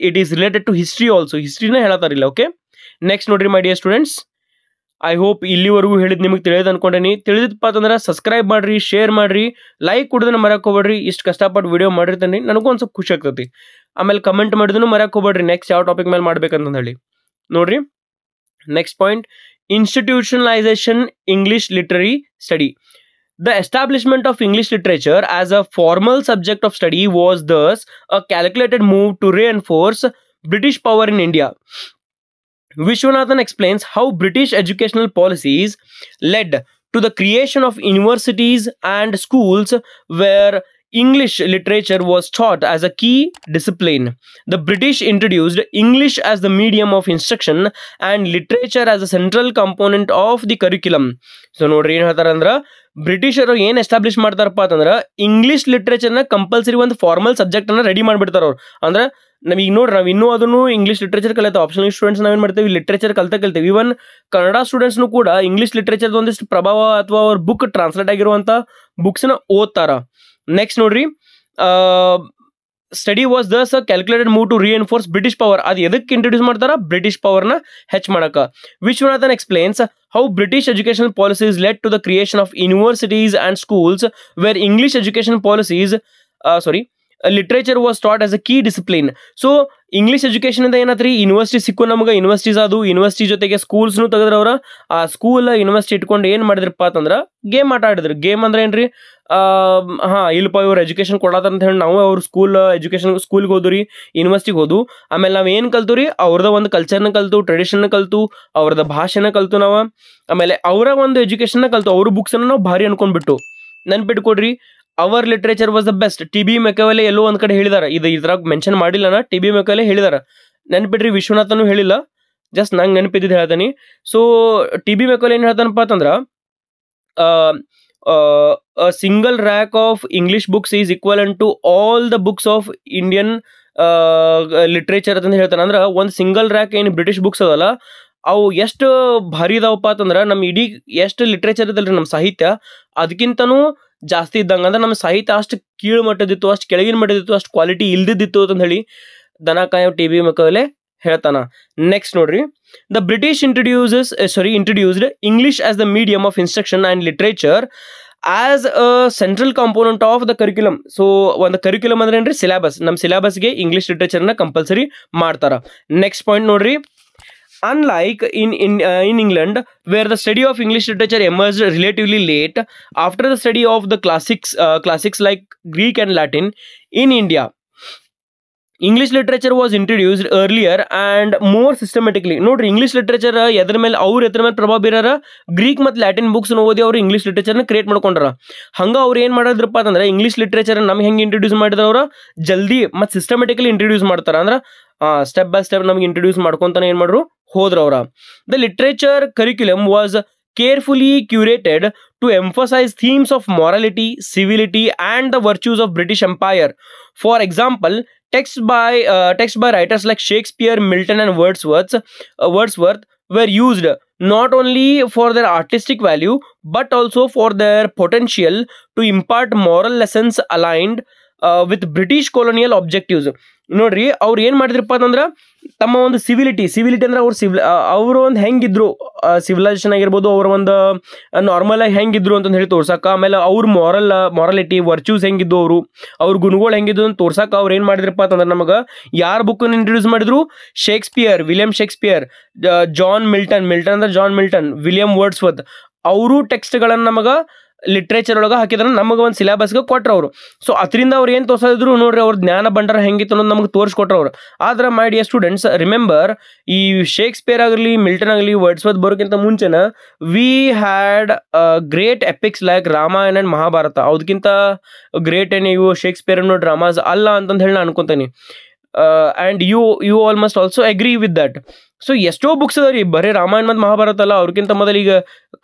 it is related to history also, ಹಿಸ್ಟ್ರಿನ ಹೇಳತ್ತಾರಿಲ್ಲ. ಓಕೆ, ನೆಕ್ಸ್ಟ್ ನೋಡ್ರಿ my dear students, I hope ಇಲ್ಲಿವರೆಗೂ ಹೇಳಿದ್ ನಿಮಗೆ ತಿಳಿದು ಅನ್ಕೊಂಡೇನಿ. ತಿಳಿದಪ್ಪ ಅಂತಂದ್ರೆ ಸಬ್ಸ್ಕ್ರೈಬ್ ಮಾಡ್ರಿ, ಶೇರ್ ಮಾಡ್ರಿ, ಲೈಕ್ ಕೊಡೋದನ್ನ ಮರ್ಯಾಕ್ ಹೋಗ್ಬೇಡ್ರಿ. ಇಷ್ಟು ಕಷ್ಟಪಟ್ಟು ವಿಡಿಯೋ ಮಾಡಿರ್ತೀನಿ, ನನಗೂ ಒಂದು ಸ್ವಲ್ಪ ಖುಷಿ ಆಗ್ತೈತಿ. ಆಮೇಲೆ ಕಮೆಂಟ್ ಮಾಡಿದ್ರು ಮರ್ಯಾಕ್ ಹೋಗ್ಬೇಡ್ರಿ, ನೆಕ್ಸ್ಟ್ ಯಾವ ಟಾಪಿಕ್ ಮೇಲೆ ಮಾಡ್ಬೇಕಂತ ಹೇಳಿ. ನೋಡ್ರಿ next point, institutionalisation English literary study. The establishment of English literature as a formal subject of study was thus a calculated move to reinforce British power in India. Vishwanathan explains how British educational policies led to the creation of universities and schools where English literature was taught as a key discipline. The British introduced English as the medium of instruction and literature as a central component of the curriculum. So ನೋಡ್ರಿ ಏನು ಹೇಳ್ತಾರೆ ಅಂದ್ರೆ, ಬ್ರಿಟಿಷರು ಏನು establish ಮಾಡ್ತಾರಪ್ಪ ಅಂತಂದ್ರೆ English ಲಿಟ್ರೇಚರ್ನ compulsory ಒಂದು formal subject ಅನ್ನ ರೆಡಿ ಮಾಡಿಬಿಡ್ತಾರೆ ಅವ್ರು. ಅಂದ್ರೆ ನಮಗೆ ನೋಡ್ರಿ, ನಾವು ಇನ್ನೂ ಅದನ್ನು ಇಂಗ್ಲಿಷ್ ಲಿಟ್ರೇಚರ್ ಕಲಿತಾ, ಆಪ್ಷನಲ್ ಸ್ಟೂಡೆಂಟ್ಸ್ ನಾವೇನು ಮಾಡ್ತೀವಿ, ಲಿಟ್ರೇಚರ್ ಕಲಿತೇವೆ. ಇವನ್ ಕನ್ನಡ ಸ್ಟೂಡೆಂಟ್ಸ್ನು ಕೂಡ ಇಂಗ್ಲಿಷ್ ಲಿಟ್ರೇಚರ್ ಒಂದಿಷ್ಟು ಪ್ರಭಾವ ಅಥವಾ ಅವ್ರ ಬುಕ್ ಟ್ರಾನ್ಸ್ಲೇಟ್ ಆಗಿರುವಂಥ ಬುಕ್ಸ್ನ ಓದ್ತಾರ. ನೆಕ್ಸ್ಟ್ ನೋಡ್ರಿ, study was thus a calculated move to reinforce British power. ಅದು ಎದಕ್ಕೆ ಇಂಟ್ರೊಡ್ಯೂಸ್ ಮಾಡ್ತಾರ, ಬ್ರಿಟಿಷ್ ಪವರ್ನ ಹೆಚ್ಚು ಮಾಡಕ. Viswanathan explains how British educational policies led to the creation of universities and schools where English educational policies, literature was taught as a key discipline. So English education ಇಂದ ಏನಾತ್ರಿ, university ಸಿಕ್ಕು ನಮ್ಗೆ, universities ಅದು, university ಜೊತೆಗೆ ಸ್ಕೂಲ್ಸ್ನು ತೆಗೆದ್ರವ್ರ. ಆ school university ಇಟ್ಕೊಂಡು ಏನು ಮಾಡಿದ್ರಪ್ಪ ಅಂತಂದ್ರೆ game ಆಟ ಆಡಿದ್ರು. ಗೇಮ್ ಅಂದ್ರೆ ಏನ್ರಿ, ಇಲ್ಲಪ್ಪ ಇವ್ರು ಎಜುಕೇಶನ್ ಕೊಡತ್ತ ಅಂತ ಹೇಳಿ ನಾವು ಅವ್ರ ಸ್ಕೂಲ್ಗೆ ಹೋದ್ರಿ, ಯೂನಿವರ್ಸಿಟಿಗೆ ಹೋದು. ಆಮೇಲೆ ನಾವು ಏನು ಕಲ್ತು ರೀ, ಅವ್ರದ ಒಂದು ಕಲ್ಚರ್ನ ಕಲ್ತು, ಟ್ರೆಡಿಷನ್ನ ಕಲ್ತು, ಅವ್ರದ ಭಾಷೆನ ಕಲ್ತು ನಾವು. ಆಮೇಲೆ ಅವರ ಒಂದು ಎಜುಕೇಶನ್ನ ಕಲ್ತು, ಅವ್ರ ಬುಕ್ಸನ್ನು ನಾವು ಭಾರಿ ಅನ್ಕೊಂಡ್ಬಿಟ್ಟು. ನೆನ್ಪಿಟ್ಕೊಡ್ರಿ, our literature was the best. T B Machiavelli ಎಲ್ಲೋ ಒಂದು ಕಡೆ ಹೇಳಿದಾರ, ಇದು ಇದ್ರಾಗ ಮೆನ್ಷನ್ ಮಾಡಿಲ್ಲನ, ಟಿ ಬಿ ಮೆಕವೆಲೆ ಹೇಳಿದಾರ. ನೆನ್ಪಿಡ್ರಿ, ವಿಶ್ವನಾಥನು ಹೇಳಿಲ್ಲ, ಜಸ್ಟ್ ನಂಗೆ ನೆನಪಿದ್ದು ಹೇಳ್ತಾನೆ. ಸೊ ಟಿ ಬಿ ಮೆಕವೆಲೆ ಏನು ಹೇಳ್ತಾನಪ್ಪ ಅಂತಂದ್ರೆ, a single rack of English books is equivalent to all the books of Indian literature ಅಂತ ಹೇಳ್ತಾನೆ. ಅಂದ್ರೆ ಒಂದು ಸಿಂಗಲ್ ರ್ಯಾಕ್ ಏನು ಬ್ರಿಟಿಷ್ ಬುಕ್ಸ್ ಅದಲ್ಲ, ಅವು ಎಷ್ಟು ಭಾರಿ ಇದಾವಪ್ಪ ಅಂತಂದ್ರೆ ನಮ್ಮ ಇಡೀ ಎಷ್ಟು ಲಿಟ್ರೇಚರ್ ಇದಲ್ರಿ ನಮ್ಮ ಸಾಹಿತ್ಯ ಅದಕ್ಕಿಂತನೂ ಜಾಸ್ತಿ ಇದ್ದಂಗೆ. ಅಂದ್ರೆ ನಮ್ಮ ಸಾಹಿತ್ಯ ಅಷ್ಟು ಕೀಳು ಮಟ್ಟದಿತ್ತು, ಅಷ್ಟು ಕೆಳಗಿನ ಮಟ್ಟದಿತ್ತು, ಅಷ್ಟು ಕ್ವಾಲಿಟಿ ಇಲ್ದಿದ್ದಿತ್ತು ಅಂತ ಹೇಳಿ ದನ ಕಾಯೋ ಟಿ ಬಿ ಮೆಕವೆಲೆ ಹೇಳ್ತಾನ. ನೆಕ್ಸ್ಟ್ ನೋಡ್ರಿ, the British introduced English as the medium of instruction and literature as a central component of the curriculum. So ಒಂದು ಕರಿಕ್ಯುಲಮ್ ಅಂದ್ರೆ ಏನ್ರಿ, ಸಿಲೆಬಸ್. ನಮ್ಮ ಸಿಲೆಬಸ್ಗೆ ಇಂಗ್ಲಿಷ್ ಲಿಟ್ರೇಚರ್ನ ಕಂಪಲ್ಸರಿ ಮಾಡ್ತಾರ. ನೆಕ್ಸ್ಟ್ ಪಾಯಿಂಟ್ ನೋಡ್ರಿ, unlike in England where the study of English literature emerged relatively late after the study of the classics like Greek and Latin, in India English literature was introduced earlier and more systematically. ನೋಡ್ರಿ, English literature ಎದ್ರ ಮೇಲೆ ಪ್ರಭಾವ ಬೀರಾರ, Greek ಮತ್ತು Latin books ಓದಿ ಅವರು English ಲಿಟ್ರೇಚರ್ನ create ಮಾಡ್ಕೊಂಡ್ರ. ಹಂಗೆ ಅವ್ರು ಏನು ಮಾಡಿದ್ರಪ್ಪ ಅಂತಂದ್ರೆ ಇಂಗ್ಲಿಷ್ ಲಿಟ್ರೇಚರ್ ನಮ್ಗೆ ಹೆಂಗೆ ಇಂಟ್ರೊಡ್ಯೂಸ್ ಮಾಡಿದ್ರ, ಅವ್ರ ಜಲ್ದಿ ಮತ್ತು ಸಿಸ್ಟಮೆಟಿಕಲಿ ಇಂಟ್ರೊಡ್ಯೂಸ್ ಮಾಡ್ತಾರ. ಅಂದ್ರೆ ಸ್ಟೆಪ್ ಬೈ ಸ್ಟೆಪ್ ನಮ್ಗೆ ಇಂಟ್ರೊಡ್ಯೂಸ್ ಮಾಡ್ಕೊಂತಾನೆ ಏನು ಮಾಡ್ರು ಹೋದ್ರವ್ರ. The literature curriculum was carefully curated to emphasize themes of morality, civility, and the virtues of British Empire. For example, texts by writers like Shakespeare, Milton, and Wordsworth were used not only for their artistic value but also for their potential to impart moral lessons aligned with British colonial objectives. ನೋಡ್ರಿ ಅವ್ರು ಏನು ಮಾಡಿದ್ರಪ್ಪ ಅಂತಂದ್ರೆ ತಮ್ಮ ಒಂದು ಸಿವಿಲಿಟಿ ಅಂದ್ರೆ ಅವರು ಒಂದು ಹೆಂಗಿದ್ರು ಸಿವಿಲೈಸೇಷನ್ ಆಗಿರ್ಬೋದು, ಅವ್ರ ಒಂದು ನಾರ್ಮಲ್ ಆಗಿ ಹೆಂಗಿದ್ರು ಅಂತ ಹೇಳಿ ತೋರ್ಸಕ್ಕ, ಆಮೇಲೆ ಅವ್ರ ಮಾರಾಲಿಟಿ ವರ್ಚ್ಯೂಸ್ ಹೆಂಗಿದ್ದು, ಅವ್ರ ಗುಣಗಳು ಹೆಂಗಿದ್ದು ಅಂತ ತೋರ್ಸಕ್ಕ ಅವ್ರು ಏನು ಮಾಡಿದ್ರಪ್ಪ ಅಂತಂದ್ರೆ ನಮಗೆ ಯಾರ ಬುಕ್ಕನ್ನು ಇಂಟ್ರೊಡ್ಯೂಸ್ ಮಾಡಿದ್ರು? ವಿಲಿಯಂ ಶೇಕ್ಸ್ಪಿಯರ್, ಮಿಲ್ಟನ್ ಅಂದ್ರೆ ಜಾನ್ ಮಿಲ್ಟನ್, ವಿಲಿಯಂ ವರ್ಡ್ಸ್ವರ್ತ್ ಅವರು ಟೆಕ್ಸ್ಟ್ಗಳನ್ನು ನಮಗೆ ಲಿಟ್ರೇಚರ್ ಒಳಗೆ ಹಾಕಿದ್ರೆ ನಮಗೆ ಒಂದು ಸಿಲೆಬಸ್ಗೆ ಕೊಟ್ರು ಅವರು. ಸೊ ಅದರಿಂದ ಅವ್ರು ಏನು ತೋರಿಸಿದ್ರು ನೋಡ್ರಿ, ಅವ್ರ ಜ್ಞಾನ ಭಂಡಾರ ಹೆಂಗಿತ್ತು ಅನ್ನೋದು ನಮಗೆ ತೋರಿಸ್ಕೊಟ್ರು ಅವರು. ಆದ್ರೆ ಮೈ ಡಿಯರ್ ಸ್ಟೂಡೆಂಟ್ಸ್, ರಿಮೆಂಬರ್, ಈ ಶೇಕ್ಸ್ಪಿಯರ್ ಆಗಲಿ ಮಿಲ್ಟನ್ ಆಗಲಿ ವರ್ಡ್ಸ್ವರ್ತ್ ಬರೋಕ್ಕಿಂತ ಮುಂಚೆನ we had great epics like Ramayana and Mahabharata. ಅದಕ್ಕಿಂತ ಗ್ರೇಟ್ ಏನು ಇವು ಶೇಕ್ಸ್ಪಿಯರ್ ಅನ್ನೋ ಡ್ರಾಮಾಸ್ ಅಲ್ಲ ಅಂತಂದು ಹೇಳಿ ನಾನು ಅನ್ಕೊತೀನಿ. And you all must also agree with that. So ಎಷ್ಟೋ ಬುಕ್ಸ್ ಅದ ರೀ, ಬರೀ ರಾಮಾಯಣ ಮತ್ತು ಮಹಾಭಾರತ ಅಲ್ಲ, ಅವ್ರಿಗಿಂತ ಮೊದಲು ಈಗ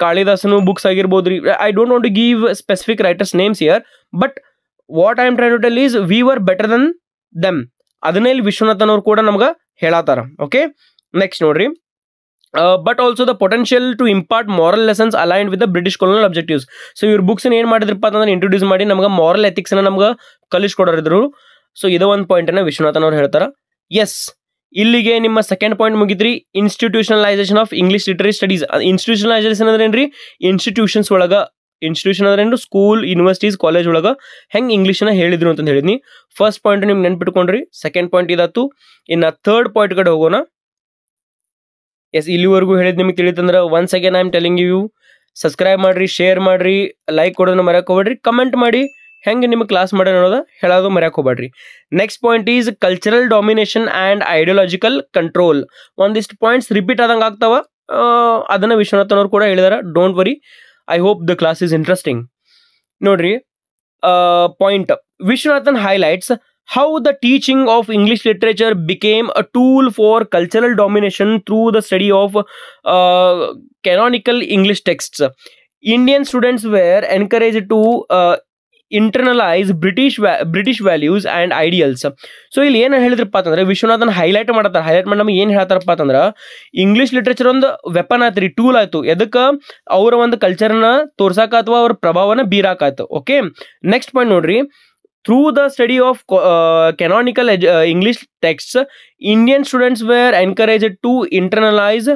ಕಾಳಿದಾಸನು ಬುಕ್ಸ್ ಆಗಿರ್ಬೋದು ರೀ. I don't want to give specific writers names here, but what I am trying to tell is we were better than them. ಅದನ್ನೇ ಇಲ್ಲಿ ವಿಶ್ವನಾಥನ್ ಅವ್ರು ಕೂಡ ನಮ್ಗೆ ಹೇಳತ್ತಾರ. ಓಕೆ, ನೆಕ್ಸ್ಟ್ ನೋಡ್ರಿ. But also the potential to impart moral lessons aligned with the British colonial objectives. So ಇವ್ರ ಬುಕ್ಸ್ನ ಏನು ಮಾಡಿದ್ರಪ್ಪ ಅಂತಂದ್ರೆ ಇಂಟ್ರೊಡ್ಯೂಸ್ ಮಾಡಿ ನಮ್ಗೆ ಮಾರಲ್ ಎಥಿಕ್ಸ್ನ ನಮ್ಗೆ ಕಲಿಸ್ಕೊಡೋರಿದ್ರು. ಸೊ ಇದು ಒಂದು ಪಾಯಿಂಟನ್ನು ವಿಶ್ವನಾಥನ್ ಅವ್ರು ಹೇಳ್ತಾರೆ. ಎಸ್, ಇಲ್ಲಿಗೆ ನಿಮ್ಮ ಸೆಕೆಂಡ್ ಪಾಯಿಂಟ್ ಮುಗಿದ್ರಿ. Institutionalization of English literary studies. Institutionalization ಅಂದ್ರೆ ಏನ್ರಿ? ಇನ್ಸ್ಟಿಟ್ಯೂಷನ್ಸ್ ಒಳಗೆ, ಇನ್ಸ್ಟಿಟ್ಯೂಷನ್ ಅಂದ್ರೆ ಏನು? ಸ್ಕೂಲ್, ಯೂನಿವರ್ಸಿಟೀಸ್, ಕಾಲೇಜ್ ಒಳಗೆ ಹೆಂಗೆ ಇಂಗ್ಲೀಷನ್ನ ಹೇಳಿದ್ರು ಅಂತ ಹೇಳಿದ್ನಿ. ಫಸ್ಟ್ ಪಾಯಿಂಟ್ ನಿಮ್ಗೆ ನೆನ್ಪಿಟ್ಕೊಂಡ್ರಿ. Second point ಇದಾತು. ಇನ್ನು ಥರ್ಡ್ ಪಾಯಿಂಟ್ ಕಡೆ ಹೋಗೋಣ. ಎಸ್, ಇಲ್ಲಿವರೆಗೂ ಹೇಳಿದ್ ನಿಮಗೆ ತಿಳಿತಂದ್ರೆ once again I am telling you, subscribe ಮಾಡ್ರಿ, ಶೇರ್ ಮಾಡ್ರಿ, ಲೈಕ್ ಕೊಡೋದನ್ನ ಮರ್ಯಾಕೆ ಹೋಗ್ಬೇಡ್ರಿ, ಕಮೆಂಟ್ ಮಾಡಿ ಹೆಂಗೆ ನಿಮ್ಮ ಕ್ಲಾಸ್ ಮಾಡಿ ಅನ್ನೋದು ಹೇಳೋದು ಮರ್ಯಾಕೆ ಹೋಗ್ಬೇಡ್ರಿ. Next point is cultural domination and ideological control. ಒಂದಿಷ್ಟು ಪಾಯಿಂಟ್ಸ್ ರಿಪೀಟ್ ಆದಂಗೆ ಆಗ್ತಾವ, ಅದನ್ನು ವಿಶ್ವನಾಥನ್ ಅವ್ರು ಕೂಡ ಹೇಳಿದಾರೆ. Don't worry, I hope the class is interesting. ನೋಡ್ರಿ, point Viswanathan highlights how the teaching of English literature became a tool for cultural domination through the study of canonical English texts. Indian students were encouraged to internalize British values and ideals. So ಇಲ್ಲಿ ಏನು ಹೇಳಿದ್ರಪ್ಪ ಅಂತಂದ್ರೆ Viswanathan highlight ಮಾಡಿ ನಮಗೆ ಏನು ಹೇಳ್ತಾರಪ್ಪ ಅಂತಂದ್ರೆ English literature ಒಂದು weapon ಆಯ್ತು ರೀ, ಟೂಲ್ ಆಯ್ತು. ಎದಕ್ಕೆ? ಅವರ ಒಂದು ಕಲ್ಚರ್ನ ತೋರ್ಸಾಕ ಅಥವಾ ಅವ್ರ ಪ್ರಭಾವನ ಬೀರಾಕಾಯ್ತು. ಓಕೆ, ನೆಕ್ಸ್ಟ್ ಪಾಯಿಂಟ್ ನೋಡ್ರಿ. Through the study of canonical English texts, Indian students were encouraged to internalize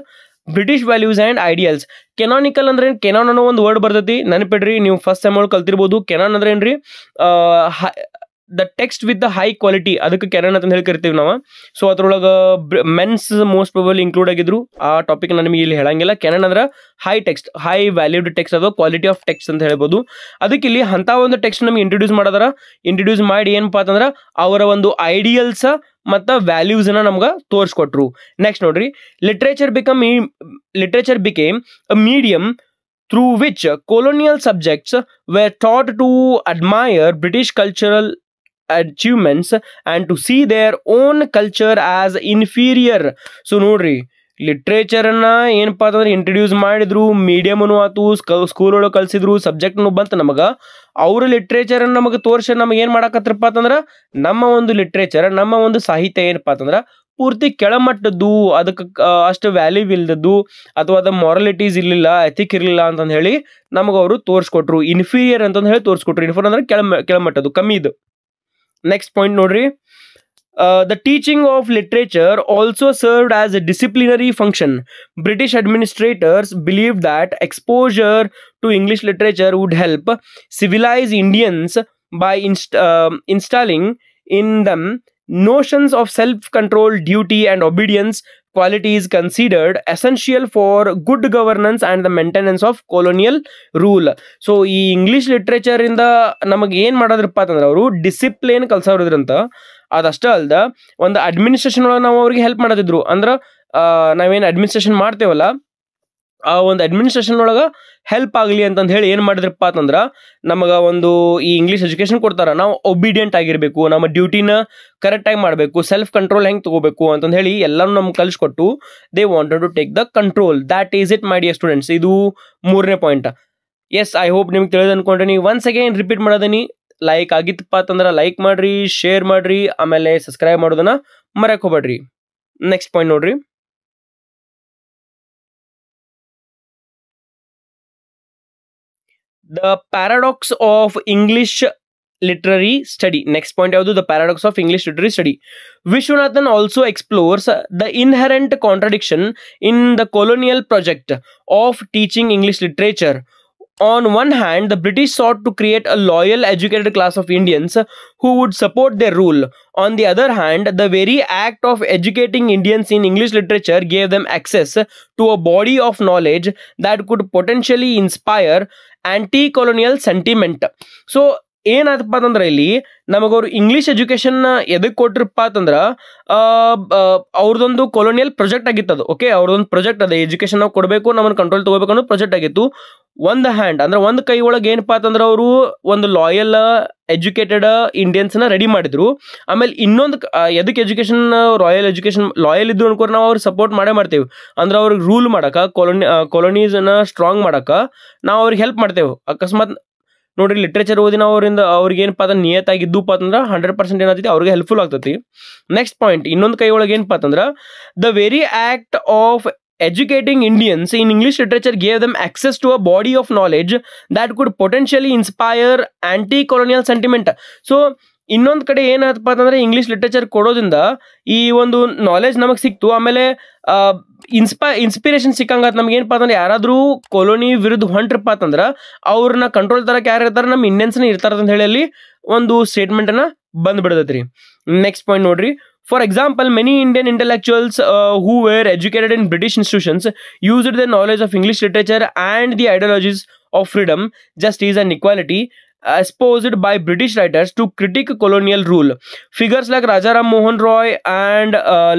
British values and ideals. Canonical ಅಂದ್ರೆ ಕೆನಾನ್ ಅನ್ನೋ ಒಂದು ವರ್ಡ್ ಬರ್ತೈತಿ, ನೆನಪಿಡ್ರಿ. ನೀವು ಫಸ್ಟ್ ಸೆಮ್ ಒಳಗೆ ಕಲ್ತಿರ್ಬೋದು. ಕೆನಾನ್ ಅಂದ್ರೆ ಏನ್ರಿ? The text with the high quality, ಅದಕ್ಕೆ ಕೆನಾನ್ ಅಂತ ಹೇಳಿ ಕರಿತೀವಿ ನಾವು. ಸೊ ಅದ್ರೊಳಗೆ ಮೆನ್ಸ್ ಮೋಸ್ಟ್ ಪ್ರಾಬಬ್ಲಿ ಇನ್ಕ್ಲೂಡ್ ಆಗಿದ್ರು. ಆ ಟಾಪಿಕ್ ನಾನು ನಿಮಗೆ ಇಲ್ಲಿ ಹೇಳಂಗಿಲ್ಲ. ಕೆನಾನ್ ಅಂದ್ರೆ high text, high valued text, ಅದು ಕ್ವಾಲಿಟಿ ಆಫ್ ಟೆಕ್ಸ್ಟ್ ಅಂತ ಹೇಳ್ಬೋದು. ಅದಕ್ಕೆ ಇಲ್ಲಿ ಅಂಥ ಒಂದು ಟೆಕ್ಸ್ಟ್ ನಮಗೆ ಇಂಟ್ರೊಡ್ಯೂಸ್ ಮಾಡಿ ಏನಪ್ಪ ಅಂತಂದ್ರೆ ಅವರ ಒಂದು ಐಡಿಯಲ್ಸ್ ಮತ್ತು ವ್ಯಾಲ್ಯೂಸ್ನ ನಮ್ಗೆ ತೋರಿಸ್ಕೊಟ್ರು. ನೆಕ್ಸ್ಟ್ ನೋಡ್ರಿ, literature became a medium through which colonial subjects were taught to admire British cultural achievements and to see their own culture as inferior. So ನೋಡ್ರಿ, ಲಿಟ್ರೇಚರನ್ನು ಏನಪ್ಪ ಅಂತಂದ್ರೆ ಇಂಟ್ರೊಡ್ಯೂಸ್ ಮಾಡಿದ್ರು, ಮೀಡಿಯಮನು ಆತು, ಸ್ಕೂಲ್ ಒಳಗೆ ಕಲಿಸಿದ್ರು, ಸಬ್ಜೆಕ್ಟ್ನು ಬಂತು ನಮಗೆ. ಅವ್ರ ಲಿಟ್ರೇಚರನ್ನು ನಮಗೆ ತೋರಿಸಿ ನಮಗೆ ಏನು ಮಾಡಕತ್ರಪ್ಪ ಅಂತಂದ್ರೆ ನಮ್ಮ ಒಂದು ಲಿಟ್ರೇಚರ್, ನಮ್ಮ ಒಂದು ಸಾಹಿತ್ಯ ಏನಪ್ಪ ಅಂತಂದ್ರೆ ಪೂರ್ತಿ ಕೆಳಮಟ್ಟದ್ದು, ಅದಕ್ಕೆ ಅಷ್ಟು ವ್ಯಾಲ್ಯೂ ಇಲ್ಲದದ್ದು, ಅಥವಾ ಅದು ಮಾರಲಿಟೀಸ್ ಇರಲಿಲ್ಲ, ಎಥಿಕ್ ಇರಲಿಲ್ಲ ಅಂತಂದು ಹೇಳಿ ನಮಗೆ ಅವರು ತೋರಿಸ್ಕೊಟ್ರು. ಇನ್ಫೀರಿಯರ್ ಅಂತಂದು ಹೇಳಿ ತೋರಿಸ್ಕೊಟ್ರು. ಇನ್ಫೀರಿಯರ್ ಅಂದ್ರೆ ಕೆಳಮಟ್ಟದ್ದು, ಕಮ್ಮಿ ಇದು. ನೆಕ್ಸ್ಟ್ ಪಾಯಿಂಟ್ ನೋಡ್ರಿ. The teaching of literature also served as a disciplinary function. British administrators believed that exposure to English literature would help civilize Indians by installing in them notions of self-control, duty, and obedience, qualities considered essential for good governance and the maintenance of colonial rule. So ಈ English literature ಇಂದ ನಮಗೆ ಏನು ಮಾಡೋದ್ರಪ್ಪ ಅಂತಂದ್ರೆ ಅವರು discipline ಕಲ್ಸೋರಿದ್ರಂತ. ಅದಷ್ಟೇ ಅಲ್ದ ಒಂದು administration ಒಳಗೆ ನಾವು ಅವ್ರಿಗೆ ಹೆಲ್ಪ್ ಮಾಡೋದಿದ್ರು. ಅಂದ್ರೆ ನಾವೇನು ಅಡ್ಮಿನಿಸ್ಟ್ರೇಷನ್ ಮಾಡ್ತೇವಲ್ಲ, ಆ ಒಂದು ಅಡ್ಮಿನಿಸ್ಟ್ರೇಷನ್ ಒಳಗೆ ಹೆಲ್ಪ್ ಆಗಲಿ ಅಂತಂದು ಹೇಳಿ ಏನು ಮಾಡಿದ್ರಪ್ಪ ಅಂತಂದ್ರೆ ನಮಗೆ ಒಂದು ಈ ಇಂಗ್ಲೀಷ್ ಎಜುಕೇಷನ್ ಕೊಡ್ತಾರೆ. ನಾವು ಒಬಿಡಿಯಂಟ್ ಆಗಿರಬೇಕು, ನಮ್ಮ ಡ್ಯೂಟಿನ ಕರೆಕ್ಟಾಗಿ ಮಾಡಬೇಕು, ಸೆಲ್ಫ್ ಕಂಟ್ರೋಲ್ ಹೆಂಗೆ ತೊಗೋಬೇಕು ಅಂತಂದು ಹೇಳಿ ಎಲ್ಲರೂ ನಮ್ಗೆ ಕಲಿಸ್ಕೊಟ್ಟು they wanted to take the control. That is it my dear students. ಇದು ಮೂರನೇ ಪಾಯಿಂಟ್. ಎಸ್, ಐ ಹೋಪ್ ನಿಮ್ಗೆ ತಿಳಿದು ಅಂದ್ಕೊಂಡ್ರೆ ನೀವು ಒನ್ಸ್ ಅಗೇನ್ ರಿಪೀಟ್ ಮಾಡೋದೀನಿ. ಲೈಕ್ ಆಗಿತ್ತಪ್ಪ ಅಂತಂದ್ರೆ ಲೈಕ್ ಮಾಡಿರಿ, ಶೇರ್ ಮಾಡಿರಿ, ಆಮೇಲೆ ಸಬ್ಸ್ಕ್ರೈಬ್ ಮಾಡೋದನ್ನ ಮರೆಯಕ್ಕೆ ಹೋಗ್ಬೇಡ್ರಿ. ನೆಕ್ಸ್ಟ್ ಪಾಯಿಂಟ್ ನೋಡ್ರಿ. The paradox of English literary study. Next point ಯಾವುದು the paradox of English literary study. Vishwanathan also explores the inherent contradiction in the colonial project of teaching English literature. On one hand, the British sought to create a loyal, educated class of Indians who would support their rule. On the other hand, the very act of educating Indians in English literature gave them access to a body of knowledge that could potentially inspire anti-colonial sentiment. So, ಏನಾಯ್ತಪ್ಪ ಅಂತಂದ್ರೆ ಇಲ್ಲಿ ನಮಗವ್ರು English education ಎದಕ್ಕೆ ಕೊಟ್ರಪ್ಪ ಅಂತಂದ್ರೆ ಅವ್ರದೊಂದು colonial project ಆಗಿತ್ತು ಅದು. Okay, ಅವ್ರದೊಂದು project ಅದ, education ನಾವು ಕೊಡಬೇಕು, ನಮ್ಮನ್ನು ಕಂಟ್ರೋಲ್ ತಗೋಬೇಕು ಅನ್ನೋ ಪ್ರಾಜೆಕ್ಟ್ ಆಗಿತ್ತು. ಒಂದು ಹ್ಯಾಂಡ್ ಅಂದ್ರೆ ಒಂದು ಕೈ ಒಳಗೆ ಏನಪ್ಪಾ ಅಂತಂದ್ರೆ ಅವರು ಒಂದು ಲಾಯಲ್ ಎಜುಕೇಟೆಡ್ ಇಂಡಿಯನ್ಸ್ನ ರೆಡಿ ಮಾಡಿದ್ರು. ಆಮೇಲೆ ಇನ್ನೊಂದು ಎದಕ್ಕೆ ಎಜುಕೇಶನ್ ಲಾಯಲ್ ಇದ್ದು ಅನ್ಕೋರ್ ನಾವು ಅವ್ರಿಗೆ ಸಪೋರ್ಟ್ ಮಾಡೇ ಮಾಡ್ತೇವೆ. ಅಂದ್ರೆ ಅವ್ರಿಗೆ ರೂಲ್ ಮಾಡಕ ಕೊಲೋನೀಸ್ನ ಸ್ಟ್ರಾಂಗ್ ಮಾಡಕ ನಾವು ಅವ್ರಿಗೆ ಹೆಲ್ಪ್ ಮಾಡ್ತೇವೆ. ಅಕಸ್ಮಾತ್ ನೋಡ್ರಿ ಲಿಟ್ರೇಚರ್ ಓದಿ ನಾವು ಅವ್ರಿಗೆ ಏನಪ್ಪ ಅಂದ್ರೆ ನಿಯತ್ತಾಗಿದ್ದಪ್ಪ ಅಂತಂದ್ರೆ 100% ಏನಾಗ್ತೈತಿ ಅವ್ರಿಗೆ ಹೆಲ್ಪ್ಫುಲ್ ಆಗ್ತೈತಿ. ನೆಕ್ಸ್ಟ್ ಪಾಯಿಂಟ್, ಇನ್ನೊಂದು ಕೈ ಒಳಗೆ ಏನಪ್ಪ ಅಂತಂದ್ರೆ the very act of educating Indians in English literature gave them access to a body of knowledge that could potentially inspire anti-colonial sentiment. So ಇನ್ನೊಂದು ಕಡೆ ಏನಾಯ್ತಪ್ಪ ಅಂತಂದ್ರೆ ಇಂಗ್ಲೀಷ್ ಲಿಟ್ರೇಚರ್ ಕೊಡೋದ್ರಿಂದ ಈ ಒಂದು ನಾಲೆಜ್ ನಮಗೆ ಸಿಕ್ತು. ಆಮೇಲೆ ಇನ್ಸ್ಪಿರೇಷನ್ ಸಿಕ್ಕಂಗತ್ ನಮ್ಗೆ ಏನಪ್ಪ ಅಂತಂದ್ರೆ ಯಾರಾದರೂ ಕೊಲೋನಿ ವಿರುದ್ಧ ಹೊಂಟ್ರಪ್ಪ ಅಂತಂದ್ರೆ ಅವ್ರನ್ನ ಕಂಟ್ರೋಲ್ ತರಕ್ಕೆ ಯಾರು ಇರ್ತಾರೆ, ನಮ್ಮ ಇಂಡಿಯನ್ಸ್ನ ಇರ್ತಾರ ಅಂತ ಹೇಳಿ ಅಲ್ಲಿ ಒಂದು ಸ್ಟೇಟ್ಮೆಂಟನ್ನು ಬಂದ್ಬಿಡ್ತೈತ್ರಿ. ನೆಕ್ಸ್ಟ್ ಪಾಯಿಂಟ್ ನೋಡ್ರಿ, for example, many Indian intellectuals who were educated in British institutions used their knowledge of English literature and the ideologies of freedom, justice and equality espoused by British writers to critique colonial rule. Figures like Rajaram Mohan Roy and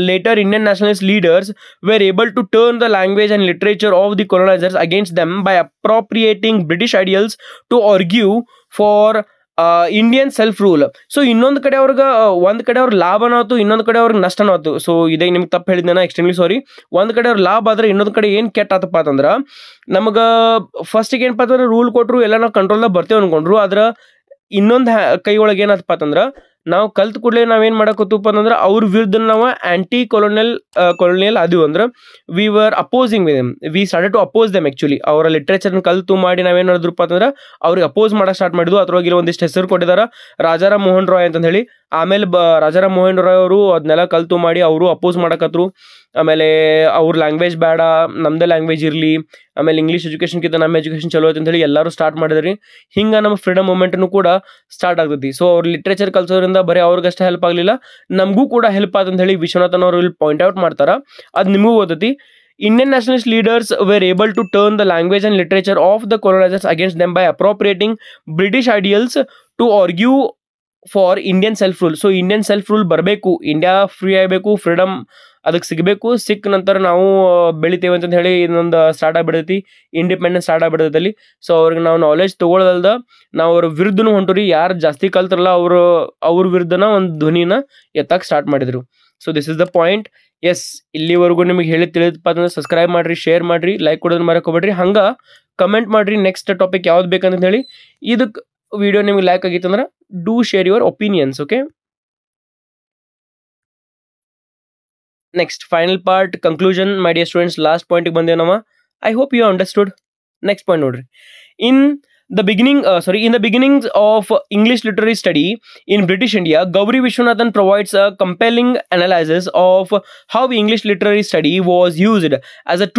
later Indian nationalist leaders were able to turn the language and literature of the colonizers against them by appropriating British ideals to argue for Indian self rule. So ಇನ್ನೊಂದು ಕಡೆ ಅವ್ರಿಗೆ ಒಂದು ಕಡೆ ಅವ್ರ ಲಾಭನೂ ಆಯ್ತು, ಇನ್ನೊಂದು ಕಡೆ ಅವ್ರಿಗೆ ನಷ್ಟನೂ ಆಯ್ತು. ಸೊ ಇದೇ ನಿಮ್ಗೆ ತಪ್ಪು ಹೇಳಿದ್ದೆ ನಾನು, ಎಕ್ಸ್ಟ್ರೀಮ್ಲಿ ಸಾರಿ. ಒಂದು ಕಡೆ ಅವ್ರ ಲಾಭ ಆದ್ರೆ ಇನ್ನೊಂದು ಕಡೆ ಏನು ಕೆಟ್ಟ ಆತಪ್ಪ ಅಂತಂದ್ರೆ ನಮಗೆ ಫಸ್ಟಿಗೆ ಏನಪ್ಪ ಅಂತಂದ್ರೆ ರೂಲ್ ಕೊಟ್ಟರು ಎಲ್ಲ ನಾವು ಕಂಟ್ರೋಲ್ದಾಗ ಬರ್ತೇವೆ ಅನ್ಕೊಂಡ್ರು. ಆದ್ರೆ ಇನ್ನೊಂದು ಕೈ ಒಳಗೆ ಏನಾಯ್ತಪ್ಪ ಅಂತಂದ್ರೆ ನಾವು ಕಲ್ತ್ ಕೂಡಲೇ ನಾವೇನು ಮಾಡಕತ್ತಪ್ಪ ಅಂತಂದ್ರೆ ಅವ್ರ ವಿರುದ್ಧ ನಾವು ಆ್ಯಂಟಿ ಕೊಲೋನಿಯಲ್ ಅದು ಅಂದ್ರೆ we were opposing with them, we started to oppose them. Actually ಅವರ ಲಿಟ್ರೇಚರ್ನ ಕಲ್ತು ಮಾಡಿ ನಾವೇನು ಮಾಡಿದ್ರಪ್ಪ ಅಂತಂದ್ರೆ ಅವ್ರಿಗೆ ಅಪೋಸ್ ಮಾಡಕ್ಕೆ ಸ್ಟಾರ್ಟ್ ಮಾಡಿದ್ವು. ಅದ್ರೊಳಗೆ ಒಂದಿಷ್ಟು ಹೆಸರು ಕೊಟ್ಟಿದ್ದಾರೆ, ರಾಜಾರಾಮ್ ಮೋಹನ್ ರಾಯ್ ಅಂತ ಹೇಳಿ. ಆಮೇಲೆ ರಾಜಾರಾಮ್ ಮೋಹನ್ ರಾಯ್ ಅವರು ಅದನ್ನೆಲ್ಲ ಕಲ್ತು ಮಾಡಿ ಅವರು ಅಪೋಸ್ ಮಾಡಕತ್ರು. ಆಮೇಲೆ ಅವ್ರ ಲ್ಯಾಂಗ್ವೇಜ್ ಬೇಡ, ನಮ್ಮದೇ ಲ್ಯಾಂಗ್ವೇಜ್ ಇರಲಿ, ಆಮೇಲೆ ಇಂಗ್ಲೀಷ್ ಎಜುಕೇಷನ್ಗಿಂತ ನಮ್ಮ ಎಜುಕೇಷನ್ ಚಲೋ ಐತೆ ಅಂತ ಹೇಳಿ ಎಲ್ಲರೂ ಸ್ಟಾರ್ಟ್ ಮಾಡಿದ್ರಿ. ಹಿಂಗೆ ನಮ್ಮ ಫ್ರೀಡಮ್ ಮೂಮೆಂಟ್ನು ಕೂಡ ಸ್ಟಾರ್ಟ್ ಆಗ್ತೈತಿ. ಸೊ ಅವ್ರ ಲಿಟ್ರೇಚರ್ ಕಲ್ಸೋದ್ರಿಂದ ಬರೀ ಅವ್ರಿಗಷ್ಟೇ ಹೆಲ್ಪ್ ಆಗಲಿಲ್ಲ, ನಮಗೂ ಕೂಡ ಹೆಲ್ಪ್ ಆದಂತ ಹೇಳಿ ವಿಶ್ವನಾಥನ್ ಅವರು ಇಲ್ಲಿ ಪಾಯಿಂಟ್ ಔಟ್ ಮಾಡ್ತಾರೆ. ಅದು ನಿಮಗೂ ಓದತಿ. Indian nationalist leaders were able to turn the language and literature of the colonizers against them by appropriating British ideals to argue for Indian self-rule. So Indian self rule ಬರಬೇಕು, India free ಆಗಬೇಕು, freedom ಅದಕ್ಕೆ ಸಿಗಬೇಕು, ಸಿಕ್ಕ ನಂತರ ನಾವು ಬೆಳಿತೇವೆ ಅಂತಂದು ಹೇಳಿ ಇನ್ನೊಂದು ಸ್ಟಾರ್ಟ್ ಆಗಿಬಿಡ್ತೈತಿ, ಇಂಡಿಪೆಂಡೆನ್ಸ್ ಸ್ಟಾರ್ಟ್ ಆಗಿಬಿಡ್ತೈತಲ್ಲಿ. ಸೊ ಅವ್ರಿಗೆ ನಾವು ನಾಲೆಜ್ ತೊಗೊಳ್ಳೋದಲ್ದ ನಾವು ಅವ್ರ ವಿರುದ್ಧನೂ ಹೊಂಟುರಿ, ಯಾರು ಜಾಸ್ತಿ ಕಲ್ತಾರಲ್ಲ ಅವ್ರ ವಿರುದ್ಧನ ಒಂದು ಧ್ವನಿನ ಎತ್ತಕ್ಕೆ ಸ್ಟಾರ್ಟ್ ಮಾಡಿದರು. So this is the point. Yes, ಇಲ್ಲಿವರೆಗೂ ನಿಮಗೆ ಹೇಳಿ ತಿಳಿದಪ್ಪ ಅಂತಂದ್ರೆ ಸಬ್ಸ್ಕ್ರೈಬ್ ಮಾಡಿರಿ, ಶೇರ್ ಮಾಡಿರಿ, ಲೈಕ್ ಕೊಡೋದನ್ನ ಮರೆಕೋಬೇಡ್ರಿ. ಹಂಗೆ ಕಮೆಂಟ್ ಮಾಡಿರಿ ನೆಕ್ಸ್ಟ್ ಟಾಪಿಕ್ ಯಾವ್ದು ಬೇಕಂತ ಹೇಳಿ. ಇದಕ್ಕೆ ವಿಡಿಯೋ ನಿಮ್ಗೆ ಲೈಕ್ ಆಗಿತ್ತು ಅಂದ್ರೆ do share your opinions. Okay, next final part conclusion. My dear students, last ಪಾಯಿಂಟ್ಗೆ ಬಂದೇವೆ ನಾವು. I hope you understood. Next point ನೋಡ್ರಿ, in the beginnings of English literary study in British India, Gauri Vishwanathan provides a compelling analysis of how English literary study was used as a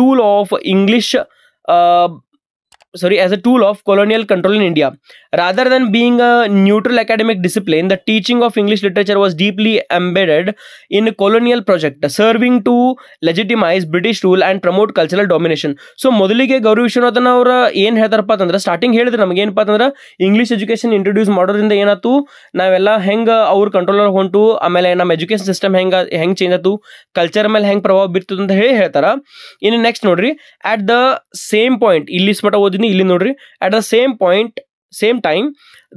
tool of colonial control in India. Rather than being a neutral academic discipline, the teaching of English literature was deeply embedded in a colonial project, serving to legitimize British rule and promote cultural domination. So ಮೊದಲಿಗೆ ಗೌರಿ ವಿಶ್ವನಾಥನ್ ಅವರ ಏನು ಹೇಳ್ತಾರಪ್ಪ ಅಂತಂದ್ರೆ, starting ಹೇಳಿದ್ರೆ ನಮಗೆ ಏನಪ್ಪ ಅಂತಂದ್ರೆ English education introduce ಮಾಡೋದ್ರಿಂದ ಏನಾಯ್ತು, ನಾವೆಲ್ಲ ಹೆಂಗೆ ಅವ್ರ ಕಂಟ್ರೋಲರ್ ಹೊಂಟು, ಆಮೇಲೆ ನಮ್ಮ ಎಜುಕೇಷನ್ ಸಿಸ್ಟಮ್ ಹೆಂಗೆ ಚೇಂಜ್ ಆಯ್ತು, ಕಲ್ಚರ್ ಮೇಲೆ ಹೆಂಗೆ ಪ್ರಭಾವ ಬೀರ್ತದೆ ಅಂತ ಹೇಳ್ತಾರೆ. ಇನ್ನು ನೆಕ್ಸ್ಟ್ ನೋಡ್ರಿ, ಅಟ್ ದ ಸೇಮ್ ಪಾಯಿಂಟ್, ಇಲ್ಲಿ ಸ್ಮಟ ಓದಿನಿ, ಇಲ್ಲಿ ನೋಡ್ರಿ, at the same time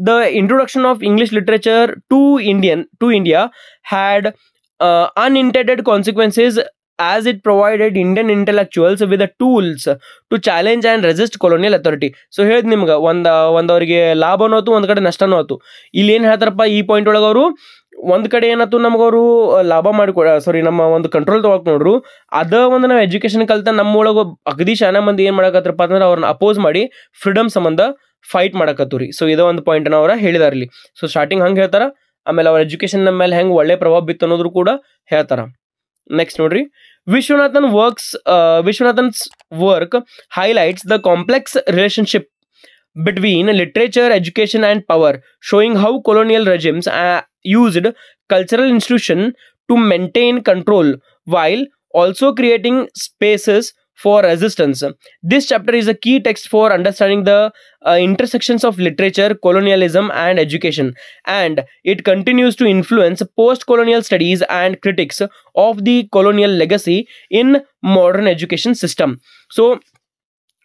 the introduction of English literature to India had unintended consequences, as it provided Indian intellectuals with the tools to challenge and resist colonial authority. So ಹೇಳಿದ್ ನಿಮ್ಗೆ ಒಂದವರಿಗೆ ಲಾಭನೂ ಆಯ್ತು, ಒಂದು ಕಡೆ ನಷ್ಟನೂ ಆಯ್ತು. ಇಲ್ಲಿ ಏನು ಹೇಳ್ತಾರಪ್ಪ ಈ ಪಾಯಿಂಟ್ ಒಳಗೆ ಅವರು, ಒಂದು ಕಡೆ ಏನಾಯ್ತು ನಮಗವರು ಲಾಭ ಸಾರಿ ನಮ್ಮ ಒಂದು ಕಂಟ್ರೋಲ್ ತೊಗೊಳಕ್ ನೋಡ್ರು. ಅದ ಒಂದು ನಾವು ಎಜುಕೇಶನ್ ಕಲ್ತ ನಮ್ಮೊಳಗೆ ಅಗದಿ ಶಾನ ಮಂದಿ ಏನು ಮಾಡಕತ್ರಪ್ಪ ಅಂದ್ರೆ ಅವ್ರನ್ನ ಅಪೋಸ್ ಮಾಡಿ ಫ್ರೀಡಮ್ ಸಂಬಂಧ ಫೈಟ್ ಮಾಡಕತ್ತೂರಿ. ಸೊ ಇದೇ ಒಂದು ಪಾಯಿಂಟನ್ನು ಅವ್ರ ಹೇಳಿದಾರಲ್ಲಿ. ಸೊ ಸ್ಟಾರ್ಟಿಂಗ್ ಹಂಗೆ ಹೇಳ್ತಾರ, ಆಮೇಲೆ ಅವ್ರ ಎಜುಕೇಶನ್ ಮೇಲೆ ಹೆಂಗೆ ಒಳ್ಳೆ ಪ್ರಭಾವ ಬಿತ್ತು ಅನ್ನೋದ್ರು ಕೂಡ ಹೇಳ್ತಾರ. ನೆಕ್ಸ್ಟ್ ನೋಡ್ರಿ, ವಿಶ್ವನಾಥನ್ಸ್ work highlights the complex relationship between literature, education, and power, showing how colonial regimes used cultural institutions to maintain control while also creating spaces for resistance. This chapter is a key text for understanding the intersections of literature, colonialism, and education, and it continues to influence post-colonial studies and critics of the colonial legacy in modern education system. So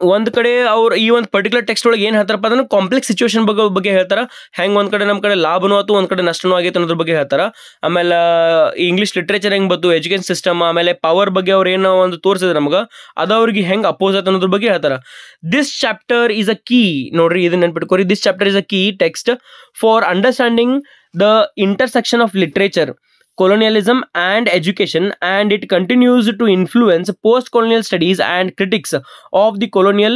ಒಂದು ಕಡೆ ಅವ್ರು ಈ ಒಂದು particular text ಒಳಗೆ ಏನು ಹೇಳ್ತಾರಪ್ಪ ಅಂದ್ರೆ complex situation ಬಗ್ಗೆ ಹೇಳ್ತಾರೆ. ಹೆಂಗೆ ಒಂದು ಕಡೆ ನಮ್ಮ ಕಡೆ ಲಾಭನೂ ಆಯ್ತು, ಒಂದು ಕಡೆ ನಷ್ಟನೂ ಆಗೈತೆ ಅನ್ನೋದ್ರ ಬಗ್ಗೆ ಹೇಳ್ತಾರೆ. ಆಮೇಲೆ ಇಂಗ್ಲೀಷ್ ಲಿಟ್ರೇಚರ್ ಹೆಂಗೆ ಬಂತು, ಎಜುಕೇಶನ್ ಸಿಸ್ಟಮ್, ಆಮೇಲೆ ಪವರ್ ಬಗ್ಗೆ ಅವ್ರು ಏನೋ ಒಂದು ತೋರಿಸಿದ್ರೆ ನಮ್ಗೆ ಅದು ಅವ್ರಿಗೆ ಹೆಂಗೆ ಅಪೋಸ್ ಆಯ್ತು ಅನ್ನೋದ್ರ ಬಗ್ಗೆ ಹೇಳ್ತಾರೆ. This chapter is a key, ನೋಡ್ರಿ ಇದನ್ನ ನೆನ್ಪಿಟ್ಕೋರಿ, this chapter is a key text for understanding the intersection of literature, colonialism, and education, and it continues to influence post-colonial studies and critics of the colonial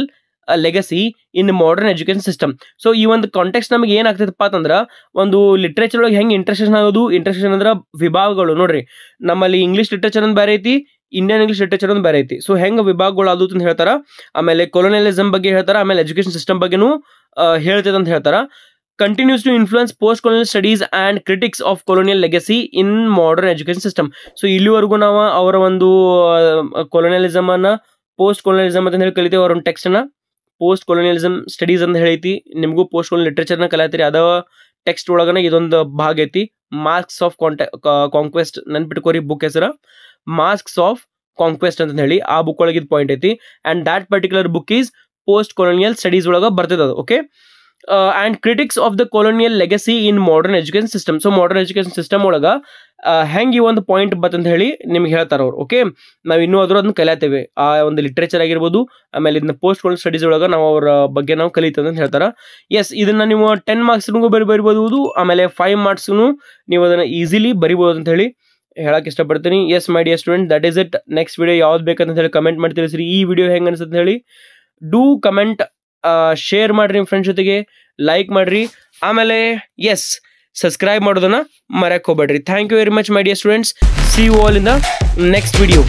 legacy in the modern education system. So ಈ ಒಂದು context ನಮಗೆ ಏನಾಗ್ತದಪ್ಪ ಅಂತಂದ್ರೆ, ಒಂದು literature ಒಳಗೆ ಹೆಂಗೆ intersection ಆಗೋದು, intersection ಅಂದ್ರೆ ವಿಭಾಗಗಳು. ನೋಡ್ರಿ ನಮ್ಮಲ್ಲಿ ಇಂಗ್ಲೀಷ್ ಲಿಟ್ರೇಚರ್ ಒಂದು ಬೇರೆ ಐತಿ, ಇಂಡಿಯನ್ ಇಂಗ್ಲೀಷ್ ಲಿಟ್ರೇಚರ್ ಒಂದು ಬೇರೆ ಐತಿ. ಸೊ ಹೆಂಗೆ ವಿಭಾಗಗಳು ಅದು ಅಂತ ಹೇಳ್ತಾರ. ಆಮೇಲೆ ಕೊಲೋನಿಯಲಿಸಮ್ ಬಗ್ಗೆ ಹೇಳ್ತಾರ, ಆಮೇಲೆ ಎಜುಕೇಶನ್ ಸಿಸ್ಟಮ್ ಬಗ್ಗೆನೂ ಹೇಳ್ತದೆ ಅಂತ ಹೇಳ್ತಾರ. continues to influence post-colonial studies and critics of colonial legacy in modern education system. So ಇಲ್ಲಿವರೆಗೂ ನಾವು ಅವರ ಒಂದು ಕೊಲೋನಿಯಲಿಸಮ್ ಅನ್ನ ಪೋಸ್ಟ್ ಕೊಲೋನಿಯಲಿಸಮ್ ಅಂತ ಹೇಳಿ ಕಲಿತೀವಿ. ಅವರ ಒಂದು ಟೆಕ್ಸ್ಟ್ ಅನ್ನ ಪೋಸ್ಟ್ ಕೊಲೋನಿಯಲಿಸಮ್ ಸ್ಟಡೀಸ್ ಅಂತ ಹೇಳೈತಿ. ನಿಮಗೂ ಪೋಸ್ಟ್ ಕೊಲೋನಿಯಲ್ ಲಿಟ್ರೇಚರ್ನ ಕಲಿತೀರಿ, ಅದ ಟೆಕ್ಸ್ಟ್ ಒಳಗನ ಇದೊಂದು ಭಾಗ ಐತಿ. ಮಾಸ್ಕ್ಸ್ ಆಫ್ ಕಾಂಕ್ವೆಸ್ಟ್ ನೆನ್ಪಿಟ್ಕೋರಿ, ಬುಕ್ ಹೆಸರ ಮಾಸ್ಕ್ಸ್ ಆಫ್ ಕಾಂಕ್ವೆಸ್ಟ್ ಅಂತ ಹೇಳಿ. ಆ ಬುಕ್ ಒಳಗೆ ಇದು ಪಾಯಿಂಟ್ ಐತಿ. And that particular book is post colonial studies ಒಳಗೆ ಬರ್ತದೆ ಅದು. Okay, and critics of the colonial legacy in modern education system. So modern education system ಒಳಗೆ ಹೆಂಗೆ ಈ ಒಂದು ಪಾಯಿಂಟ್ ಬತ್ತಂತ ಹೇಳಿ ನಿಮ್ಗೆ ಹೇಳ್ತಾರ ಅವ್ರು. ಓಕೆ, ನಾವು ಇನ್ನೂ ಅದನ್ನ ಕಲಿತೇವೆ, ಆ ಒಂದು ಲಿಟ್ರೇಚರ್ ಆಗಿರ್ಬೋದು, ಆಮೇಲೆ ಇದನ್ನ ಪೋಸ್ಟ್ ಕೊಲೋನಿಯಲ್ ಸ್ಟಡೀಸ್ ಒಳಗೆ ನಾವು ಅವರ ಬಗ್ಗೆ ನಾವು ಕಲಿತೇವೆ ಅಂತ ಹೇಳ್ತಾರೆ. ಎಸ್, ಇದನ್ನ ನೀವು 10 ಮಾರ್ಕ್ಸ್ಗೂ ಬರಿಬೋದು, ಆಮೇಲೆ 5 ಮಾರ್ಕ್ಸ್ಗೂ ನೀವು ಅದನ್ನು ಈಸಿಲಿ ಬರಿಬೋದು ಅಂತ ಹೇಳಿ ಹೇಳಕ್ಕೆ ಇಷ್ಟಪಡ್ತೀನಿ. Yes my dear student, that is it. Next video ಯಾವ್ದು ಬೇಕಂತ ಹೇಳಿ ಕಮೆಂಟ್ ಮಾಡಿ ತಿಳಿಸ್ರಿ. ಈ ವಿಡಿಯೋ ಹೆಂಗೆ ಅನ್ಸುತ್ತೆ ಹೇಳಿ, ಡೂ ಕಮೆಂಟ್, ಶೇರ್ ಮಾಡ್ರಿ ನಿಮ್ಮ ಫ್ರೆಂಡ್ಸ್ ಜೊತೆಗೆ, ಲೈಕ್ ಮಾಡ್ರಿ, ಆಮೇಲೆ ಎಸ್ ಸಬ್ಸ್ಕ್ರೈಬ್ ಮಾಡೋದನ್ನ ಮರೆಯಕ್ಕೆ ಹೋಗ್ಬೇಡ್ರಿ. Thank you very much my dear students. See you all in the next video.